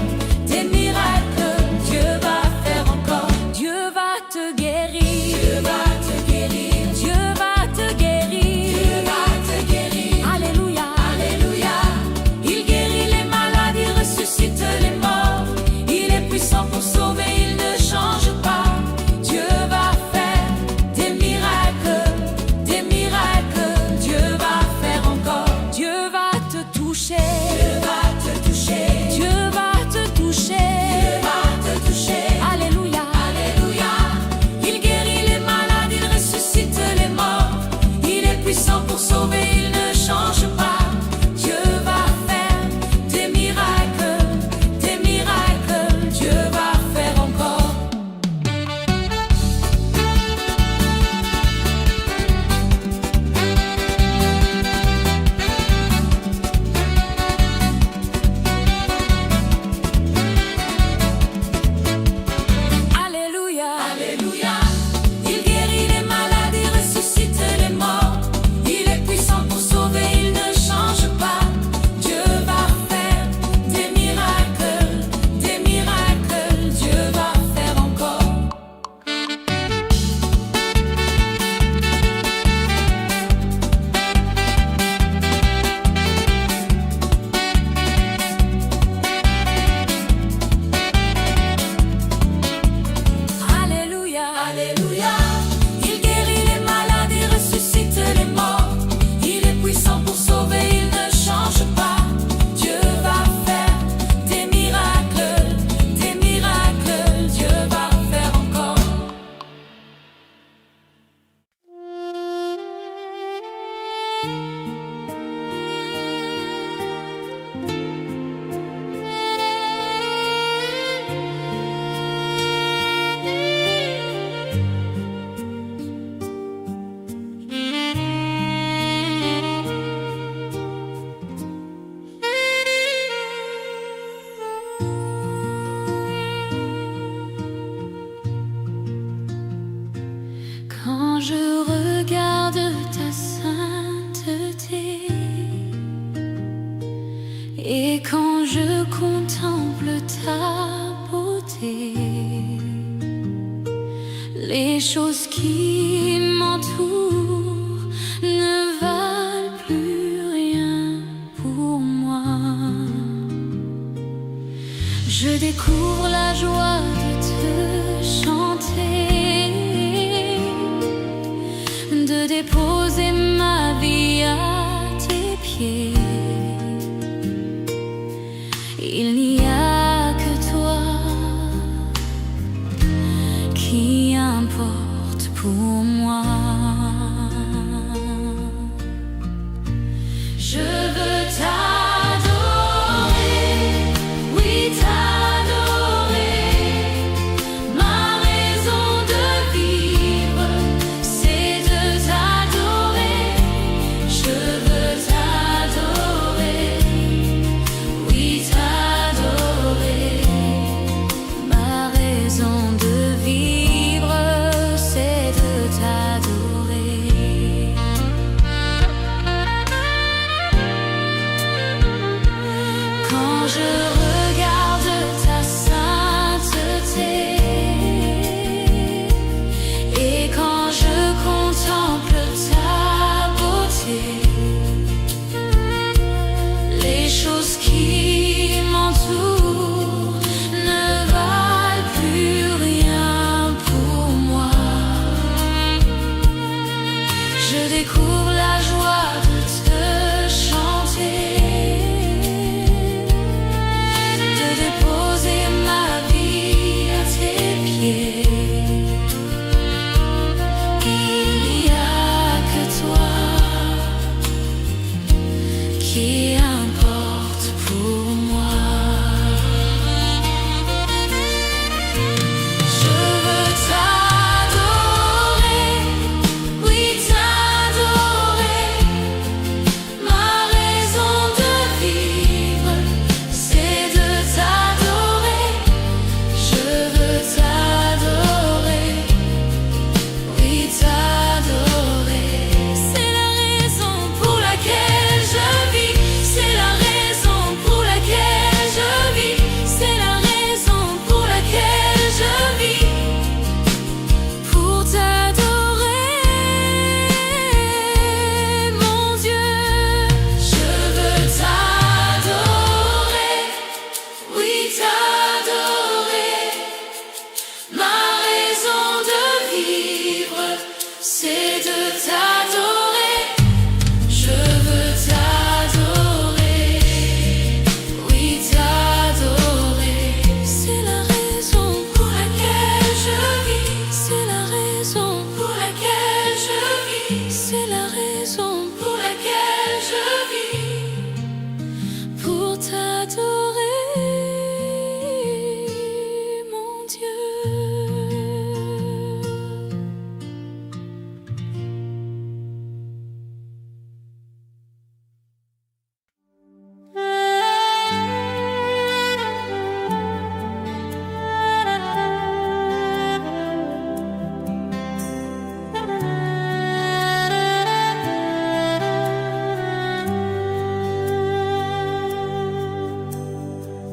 des miracles. Dieu va faire encore. Dieu va te guérir. Dieu va te guérir. Dieu va te guérir. Dieu va te guérir. Alléluia. Alléluia. Il guérit les malades, il ressuscite les morts. Il est puissant pour sauver, il ne change pas. Dieu va faire des miracles, des miracles. Dieu va faire encore. Dieu va te toucher. Dieu va te toucher. Dieu va te toucher. Dieu va te toucher. Alléluia. Alléluia. Il guérit les malades, il ressuscite les morts. Il est puissant pour sauver, il ne change pas. Dieu va faire des miracles, des miracles. Dieu va faire encore. Alléluia. Alléluia. Il guérit les malades, il ressuscite les morts. Il est puissant pour sauver, il ne change pas. Dieu va faire des miracles, des miracles. Dieu va faire encore. Alléluia. Alléluia. Il guérit les malades, il ressuscite les morts. Il est puissant pour sauver, il ne change pas. Dieu va faire des miracles, des miracles. Dieu va faire encore. Quand je regarde ta sainteté et quand je contemple ta beauté, les choses qui m'entourent ne valent plus rien pour moi. Je découvre la joie de te chanter, de déposer ma vie à tes pieds. Il n'y a que toi qui importe pour moi. Je veux t'adorer, oui t'adorer. Ma raison de vivre, c'est de t'adorer. Je veux t'adorer, oui t'adorer. Ma raison de vivre, c'est de t'adorer. Quand je regarde ta sainteté et quand je contemple ta beauté, les choses qui m'entourent ne valent plus rien pour moi. Je découvre la joie de te chanter,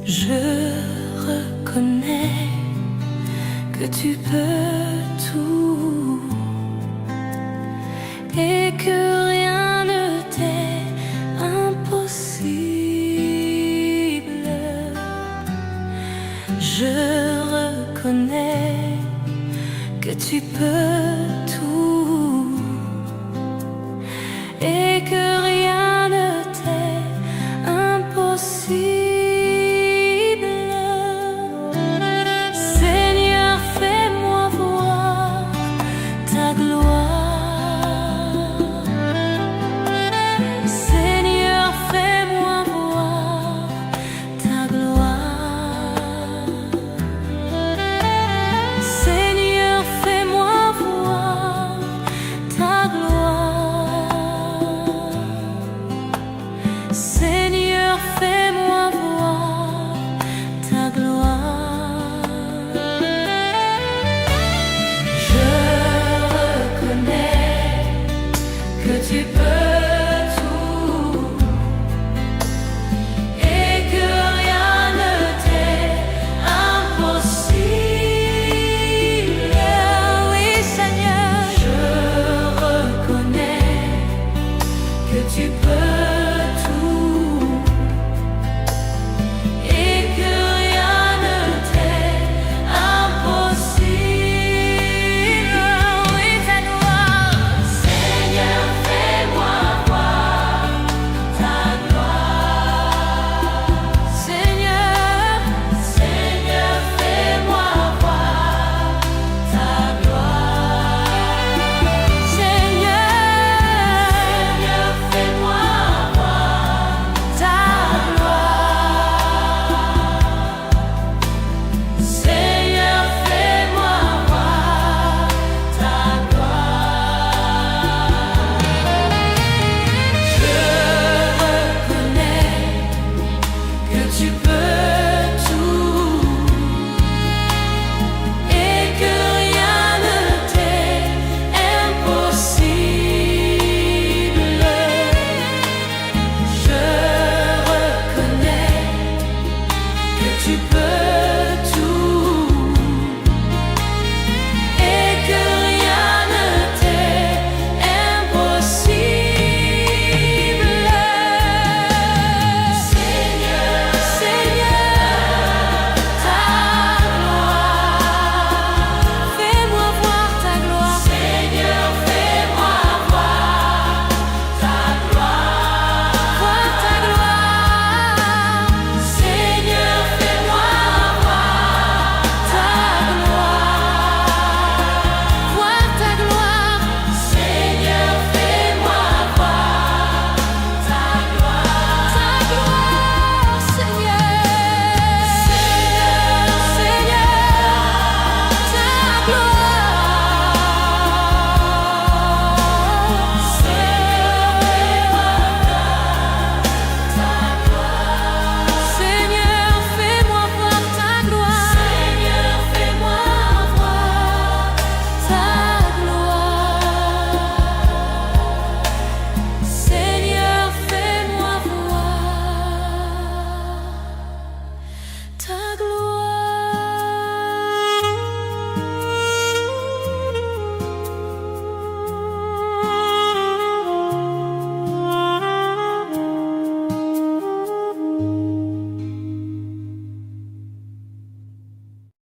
Je reconnais que tu peux tout et que rien ne t'est impossible. Je reconnais que tu peux tout et que rien ne t'est impossible. Seigneur, fais-moi voir ta gloire. Seigneur, fais-moi voir ta gloire. Seigneur, fais-moi voir ta gloire. Seigneur, fais